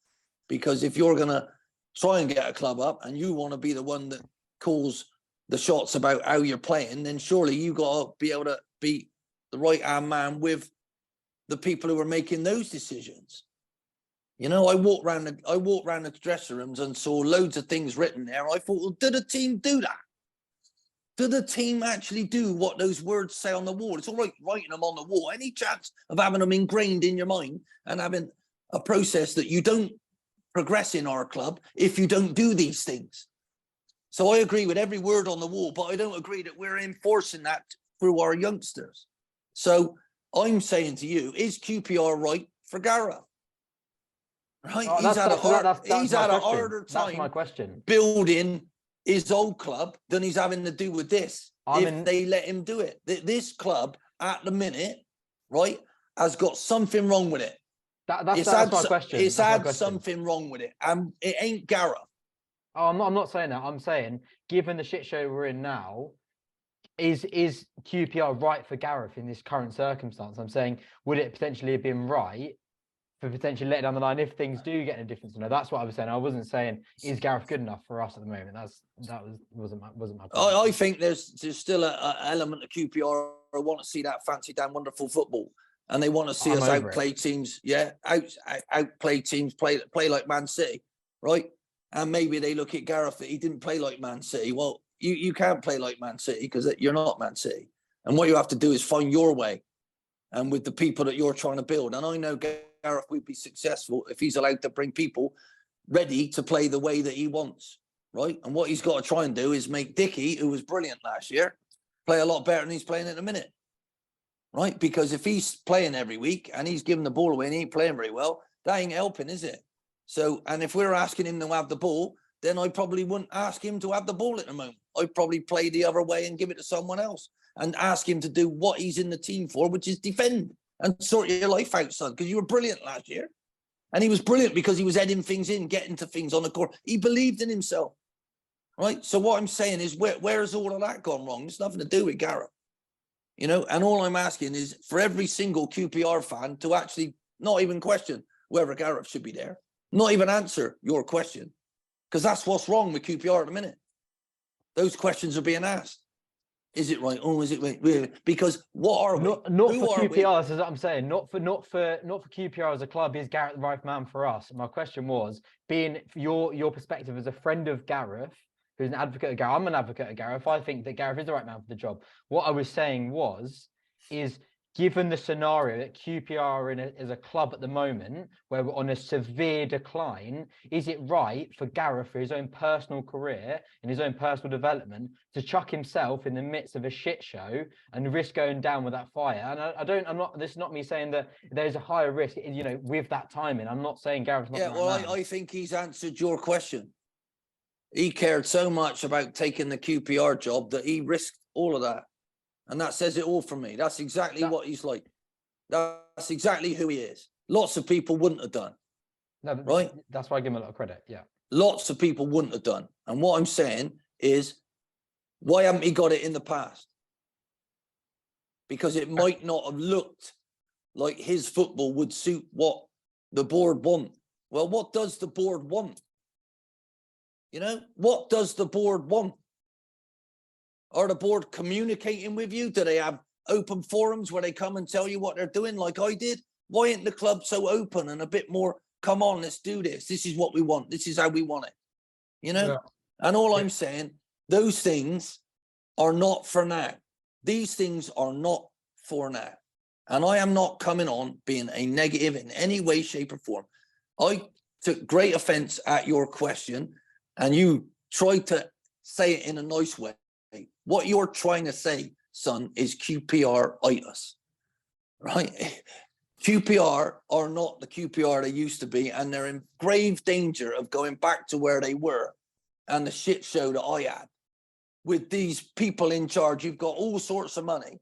Because if you're going to try and get a club up and you want to be the one that calls the shots about how you're playing, then surely you got to be able to be the right-hand man with the people who are making those decisions. You know, I walked around the dressing rooms and saw loads of things written there. I thought, well, did the team do that? Did the team actually do what those words say on the wall? It's all right writing them on the wall. Any chance of having them ingrained in your mind and having a process that you don't progress in our club if you don't do these things? So I agree with every word on the wall, but I don't agree that we're enforcing that through our youngsters. So I'm saying to you, is QPR right for Gareth? Right? Oh, He's had a harder That's my time question. building his old club than he's having to do with this. They let him do it. This club at the minute, right, has got something wrong with it. That's my question. It's had something wrong with it. And it ain't Gareth. Oh, I'm not saying that. I'm saying, given the shit show we're in now, is QPR right for Gareth in this current circumstance? I'm saying, would it potentially have been right for potentially letting down the line if things do get a difference? No, that's what I was saying. I wasn't saying, is Gareth good enough for us at the moment? Wasn't my point. I think there's still an element of QPR who want to see that fancy damn wonderful football. And they want to see us outplay teams, outplay teams, play like Man City, right? And maybe they look at Gareth that he didn't play like Man City. Well, you can't play like Man City because you're not Man City. And what you have to do is find your way and with the people that you're trying to build. And I know Gareth would be successful if he's allowed to bring people ready to play the way that he wants, right? And what he's got to try and do is make Dickie, who was brilliant last year, play a lot better than he's playing at the minute. Right? Because if he's playing every week and he's giving the ball away and he ain't playing very well, that ain't helping, is it? So, and if we're asking him to have the ball, then I probably wouldn't ask him to have the ball at the moment. I'd probably play the other way and give it to someone else and ask him to do what he's in the team for, which is defend and sort your life out, son, because you were brilliant last year. And he was brilliant because he was heading things in, getting to things on the court. He believed in himself, right? So what I'm saying is, where's all of that gone wrong? It's nothing to do with Gareth. You know, and all I'm asking is for every single QPR fan to actually not even question whether Gareth should be there, not even answer your question, because that's what's wrong with QPR at the minute. Those questions are being asked. Is it right? Oh, is it right? Because what are we? Not for QPR, as I'm saying, not for QPR as a club. Is Gareth the right man for us? My question was, being your perspective as a friend of Gareth, who's an advocate of Gareth. I'm an advocate of Gareth. I think that Gareth is the right man for the job. What I was saying is given the scenario that QPR are in as a club at the moment, where we're on a severe decline, is it right for Gareth, for his own personal career and his own personal development, to chuck himself in the midst of a shit show and risk going down with that fire? And this is not me saying that there's a higher risk, you know, with that timing. I'm not saying Gareth's not the right man. I think he's answered your question. He cared so much about taking the QPR job that he risked all of that. And that says it all for me. That's exactly what he's like. That's exactly who he is. Lots of people wouldn't have done. No, right? That's why I give him a lot of credit. Yeah. Lots of people wouldn't have done. And what I'm saying is, why haven't he got it in the past? Because it might not have looked like his football would suit what the board want. Well, what does the board want? You know, what does the board want? Are the board communicating with you? Do they have open forums where they come and tell you what they're doing like I did? Why ain't the club so open and a bit more, come on, let's do this. This is what we want. This is how we want it. You know? Yeah. And all I'm saying, those things are not for now. These things are not for now. And I am not coming on being a negative in any way, shape or form. I took great offense at your question and you tried to say it in a nice way. What you're trying to say, son, is QPR-itis, right? QPR are not the QPR they used to be, and they're in grave danger of going back to where they were and the shit show that I had. With these people in charge, you've got all sorts of money,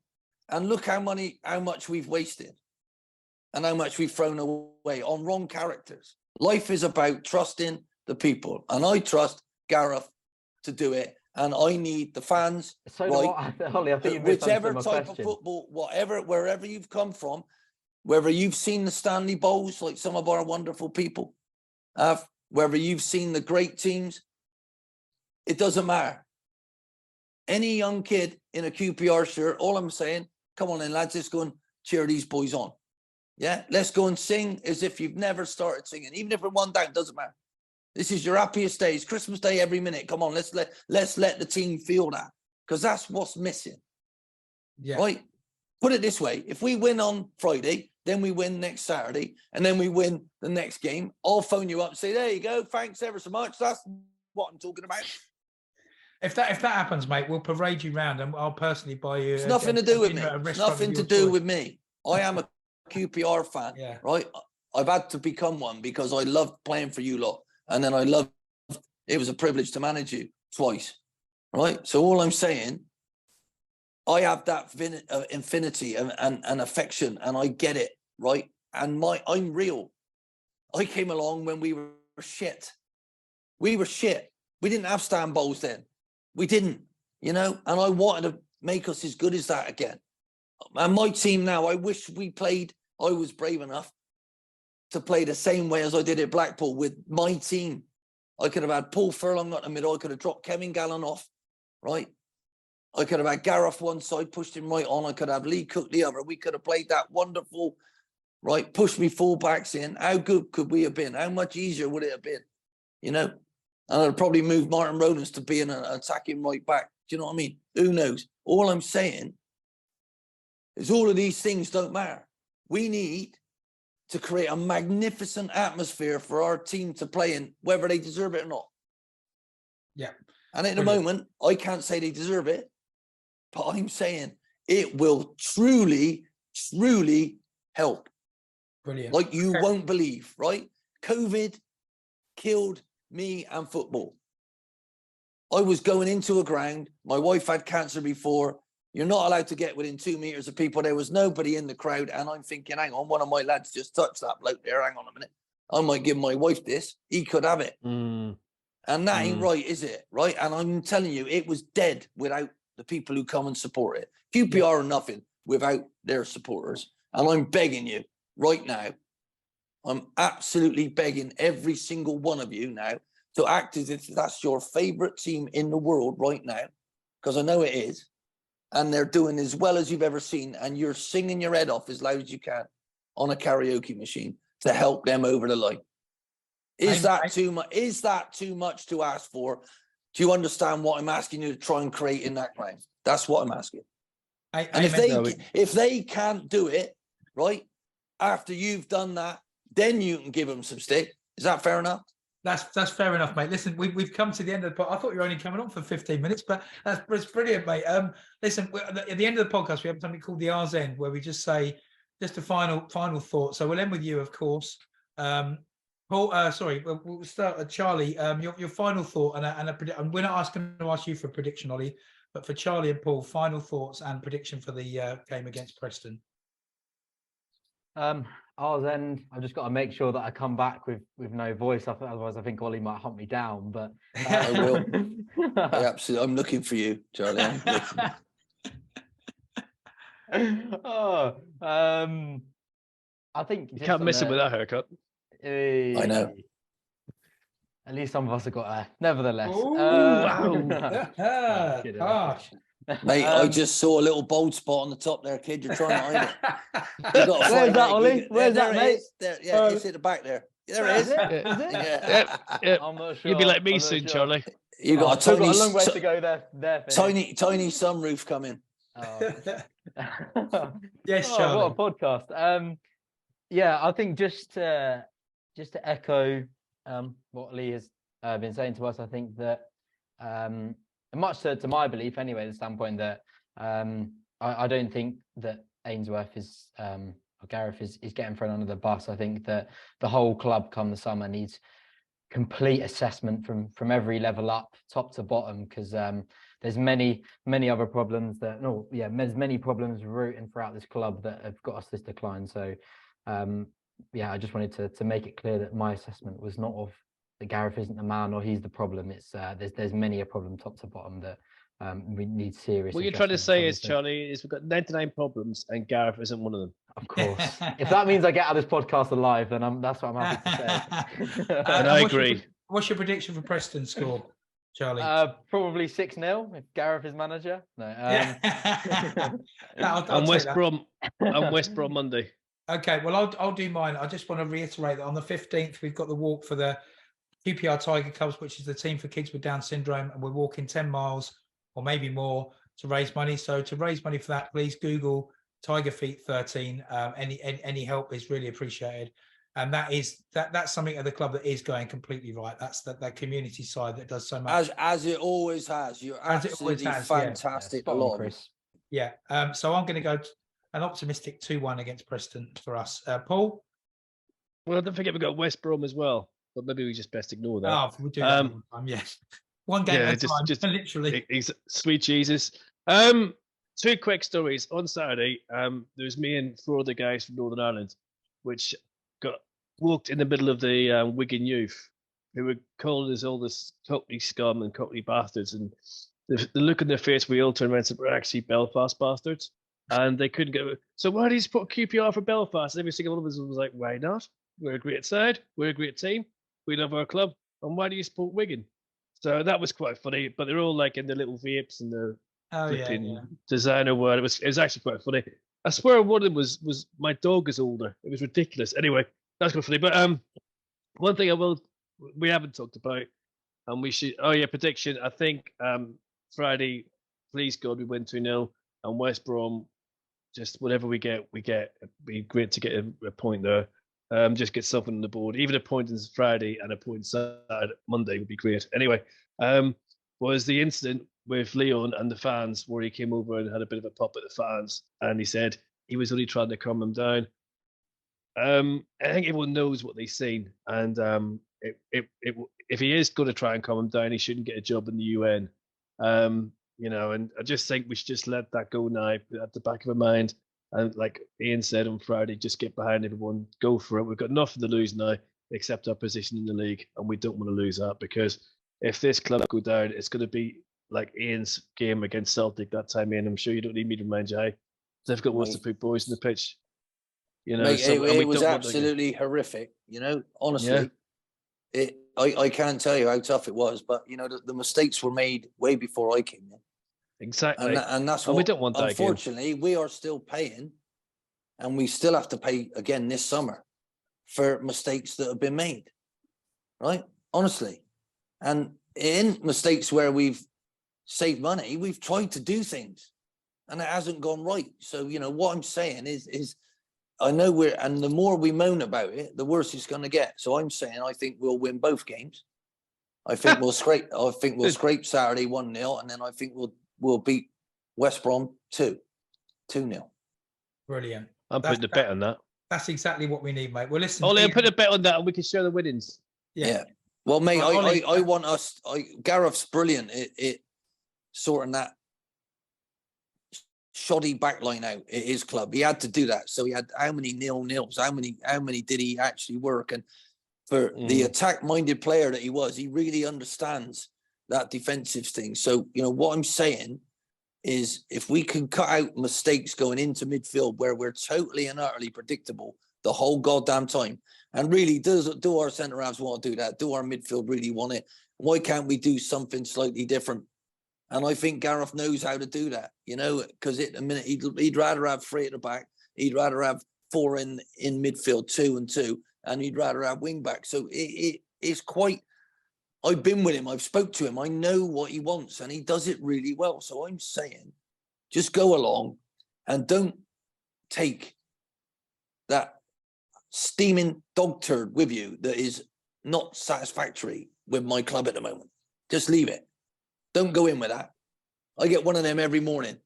and look how much we've wasted and how much we've thrown away on wrong characters. Life is about trusting the people, and I trust Gareth to do it. And I need the fans, so right? Holly, I think whichever type of football, wherever you've come from, whether you've seen the Stanley Bowls, like some of our wonderful people have, whether you've seen the great teams, it doesn't matter. Any young kid in a QPR shirt, all I'm saying, come on then, lads, let's go and cheer these boys on. Yeah, let's go and sing as if you've never started singing, even if we're one down, doesn't matter. This is your happiest days, Christmas Day every minute. Come on, let's let the team feel that, because that's what's missing. Yeah. Right? Put it this way: if we win on Friday, then we win next Saturday, and then we win the next game, I'll phone you up and say, "There you go, thanks ever so much." That's what I'm talking about. If that happens, mate, we'll parade you round, and I'll personally buy you. It's nothing to do with me. At a It's restaurant nothing of to your do choice. with me. I am a QPR fan, Yeah. right? I've had to become one because I loved playing for you lot, and then I loved. It was a privilege to manage you twice, right? So all I'm saying, I have that infinity and affection, and I get it, right? And I'm real. I came along when we were shit. We were shit. We didn't have stand bowls then. We didn't, and I wanted to make us as good as that again. And my team now, I wish I was brave enough to play the same way as I did at Blackpool with my team. I could have had Paul Furlong up the middle. I could have dropped Kevin Gallen off, right? I could have had Gareth one side, pushed him right on. I could have Lee Cook the other. We could have played that wonderful, right? Push me fullbacks in. How good could we have been? How much easier would it have been? And I'd probably move Martin Rodens to be an attacking right back. Do you know what I mean? Who knows? All I'm saying is all of these things don't matter. We need to create a magnificent atmosphere for our team to play in, whether they deserve it or not. Yeah. And at the Brilliant. moment, I can't say they deserve it, but I'm saying it will truly, truly help. Brilliant. Like you won't believe, right? COVID killed me and football. I was going into a ground. My wife had cancer before. You're not allowed to get within 2 meters of people. There was nobody in the crowd. And I'm thinking, hang on, one of my lads just touched that bloke there. Hang on a minute. I might give my wife this. He could have it. Mm. And that ain't right, is it? Right? And I'm telling you, it was dead without the people who come and support it. QPR are nothing without their supporters. And I'm begging you right now, I'm absolutely begging every single one of you now to act as if that's your favorite team in the world right now, because I know it is. And they're doing as well as you've ever seen. And you're singing your head off as loud as you can on a karaoke machine to help them over the line. Is that too much? Is that too much to ask for? Do you understand what I'm asking you to try and create in that ground? That's what I'm asking. And if they can't do it, right, after you've done that, then you can give them some stick. Is that fair enough? That's fair enough, mate. Listen, we've come to the end of the podcast. I thought you were only coming on for 15 minutes, but that's brilliant, mate. Listen, at the end of the podcast, we have something called the R's End, where we just say just a final thought. So we'll end with you, of course. Paul, we'll start at Charlie. Your final thought, and we're not going to ask you for a prediction, Ollie, but for Charlie and Paul, final thoughts and prediction for the game against Preston. Ours End, I've just got to make sure that I come back with no voice. Otherwise, I think Ollie might hunt me down. But I will. I'm looking for you, Charlie. I'm looking. I think you can't miss it with that haircut. I know. At least some of us have got a. Nevertheless, Gosh. Mate, I just saw a little bald spot on the top there, kid. You're trying to hide it. Where's that, Ollie? Where's that, mate? There, yeah, it's at the back there. There it is. Yeah. I'm not sure. You'll be like me soon, Charlie. You got a long way to go there. Tiny sunroof coming. Oh. Yes, Charlie. What a podcast. Yeah, I think just to echo what Lee has been saying to us, I think that much to my belief anyway, the standpoint that I don't think that Ainsworth is or Gareth is getting thrown under the bus. I think that the whole club come the summer needs complete assessment from every level up, top to bottom, because there's many other problems there's many problems rooting throughout this club that have got us this decline. So I just wanted to make it clear that my assessment was not of that Gareth isn't the man or he's the problem. It's there's many a problem top to bottom that we need serious. What you're trying to say is, Charlie, is we've got 99 problems and Gareth isn't one of them. Of course. If that means I get out of this podcast alive, then that's what I'm happy to say. And I agree. What's your prediction for Preston score, Charlie? Probably 6-0 if Gareth is manager. No. I'm West Brom. I'm West Brom Monday. Okay, well, I'll do mine. I just want to reiterate that on the 15th, we've got the walk for the QPR Tiger Cubs, which is the team for kids with Down syndrome, and we're walking 10 miles or maybe more to raise money. So to raise money for that, please Google Tiger Feet 13. Any help is really appreciated. And that's something at the club that is going completely right. That's that community side that does so much. As it always has. You're As it always absolutely has, yeah. fantastic. Spot a on, lot of it. Chris. Yeah. So I'm going to go an optimistic 2-1 against Preston for us. Paul? Well, don't forget we've got West Brom as well, but maybe we just best ignore that. Oh, we do that all the time, yes. One game at a time, literally. Sweet Jesus. Two quick stories. On Saturday, there's me and 4 other guys from Northern Ireland, which got walked in the middle of the Wigan youth, who were calling us all this Cockney scum and Cockney bastards. And the look on their face, we all turned around and said, we're actually Belfast bastards. And they couldn't go, so why do you put QPR for Belfast? And every single one of us was like, why not? We're a great side. We're a great team. We love our club. And why do you support Wigan? So that was quite funny. But they're all like in their little vapes and their designer word. It was actually quite funny. I swear one of them was my dog is older. It was ridiculous. Anyway, that's quite funny. But one thing we haven't talked about, and we should. Oh yeah, prediction. I think Friday, please God, we win 2-0, and West Brom. Just whatever we get, it'd be great to get a point there. Just get something on the board. Even a point on Friday and a point Monday would be great. Anyway, was the incident with Leon and the fans where he came over and had a bit of a pop at the fans, and he said he was only trying to calm them down. I think everyone knows what they've seen, and if he is going to try and calm them down, he shouldn't get a job in the UN. And I just think we should just let that go now at the back of our mind. And like Ian said on Friday, just get behind everyone, go for it. We've got nothing to lose now except our position in the league, and we don't want to lose that, because if this club go down, it's going to be like Ian's game against Celtic that time, Ian. I'm sure you don't need me to remind you how difficult it was to put boys in the pitch. Mate, it was absolutely horrific. Honestly, I can't tell you how tough it was, but the mistakes were made way before I came in. Exactly, and that's what we don't want that. Unfortunately, we are still paying, and we still have to pay again this summer for mistakes that have been made. Right, honestly, and in mistakes where we've saved money, we've tried to do things, and it hasn't gone right. So what I'm saying is. I know and the more we moan about it, the worse it's going to get. So I'm saying I think we'll win both games. I think we'll scrape. I think we'll scrape Saturday 1-0, and then I think we'll beat West Brom 2-0. Brilliant. I'm putting a bet on that. That's exactly what we need, mate. Well, listen. I'll put a bet on that, and we can share the winnings. Yeah. Well, mate, I want us. Gareth's brilliant at sorting that shoddy backline out at his club. He had to do that. So he had how many 0-0s? How many did he actually work? And for the attack-minded player that he was, he really understands that defensive thing. So, what I'm saying is if we can cut out mistakes going into midfield where we're totally and utterly predictable the whole goddamn time, and really do our centre-halves want to do that? Do our midfield really want it? Why can't we do something slightly different? And I think Gareth knows how to do that, because at the minute he'd rather have 3 at the back, he'd rather have 4 in midfield, 2 and 2, and he'd rather have wing back. So it's quite. I've been with him, I've spoke to him, I know what he wants, and he does it really well. So I'm saying, just go along, and don't take that steaming dog turd with you that is not satisfactory with my club at the moment. Just leave it. Don't go in with that. I get one of them every morning,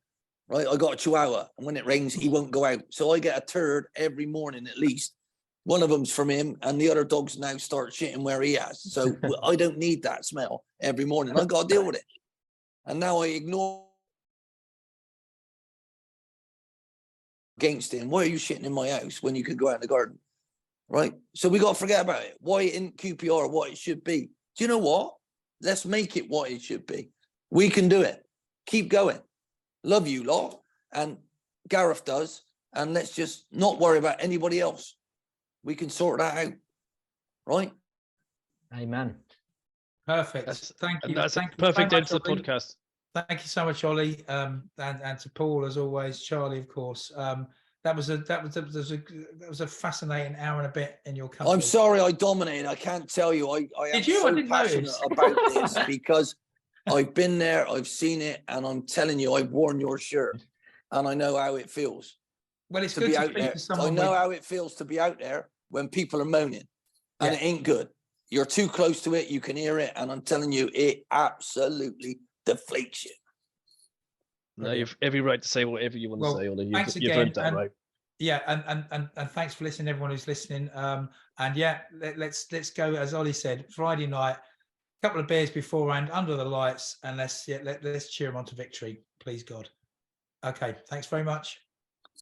right? I got a Chihuahua, and when it rains, he won't go out. So I get a turd every morning at least. One of them's from him, and the other dogs now start shitting where he has. So I don't need that smell every morning. I got to deal with it. And now I ignore against him. Why are you shitting in my house when you could go out in the garden? Right? So we got to forget about it. Why isn't QPR what it should be? Do you know what? Let's make it what it should be. We can do it. Keep going. Love you lot. And Gareth does. And let's just not worry about anybody else. We can sort that out. Right? Amen. Perfect. Thank you. That's Thank a perfect end to the Ollie. podcast. Thank you so much, Ollie. And to Paul, as always, Charlie, of course. that was a fascinating hour and a bit in your country. I'm sorry I dominated. I can't tell you. I am Did you? I so didn't passionate notice. about this because I've been there, I've seen it, and I'm telling you, I've worn your shirt, and I know how it feels Well, it's to good be to out speak there. to I someone. know how it feels to be out there when people are moaning, and Yeah. it ain't good. You're too close to it. You can hear it, and I'm telling you, it absolutely deflates you. No, you've every right to say whatever you want to say, Ollie. Thanks You've again, earned that and- right. Yeah, and thanks for listening, everyone who's listening. And yeah, let's go, as Ollie said, Friday night, a couple of beers beforehand, under the lights, and let's cheer them on to victory, please God. Okay, thanks very much.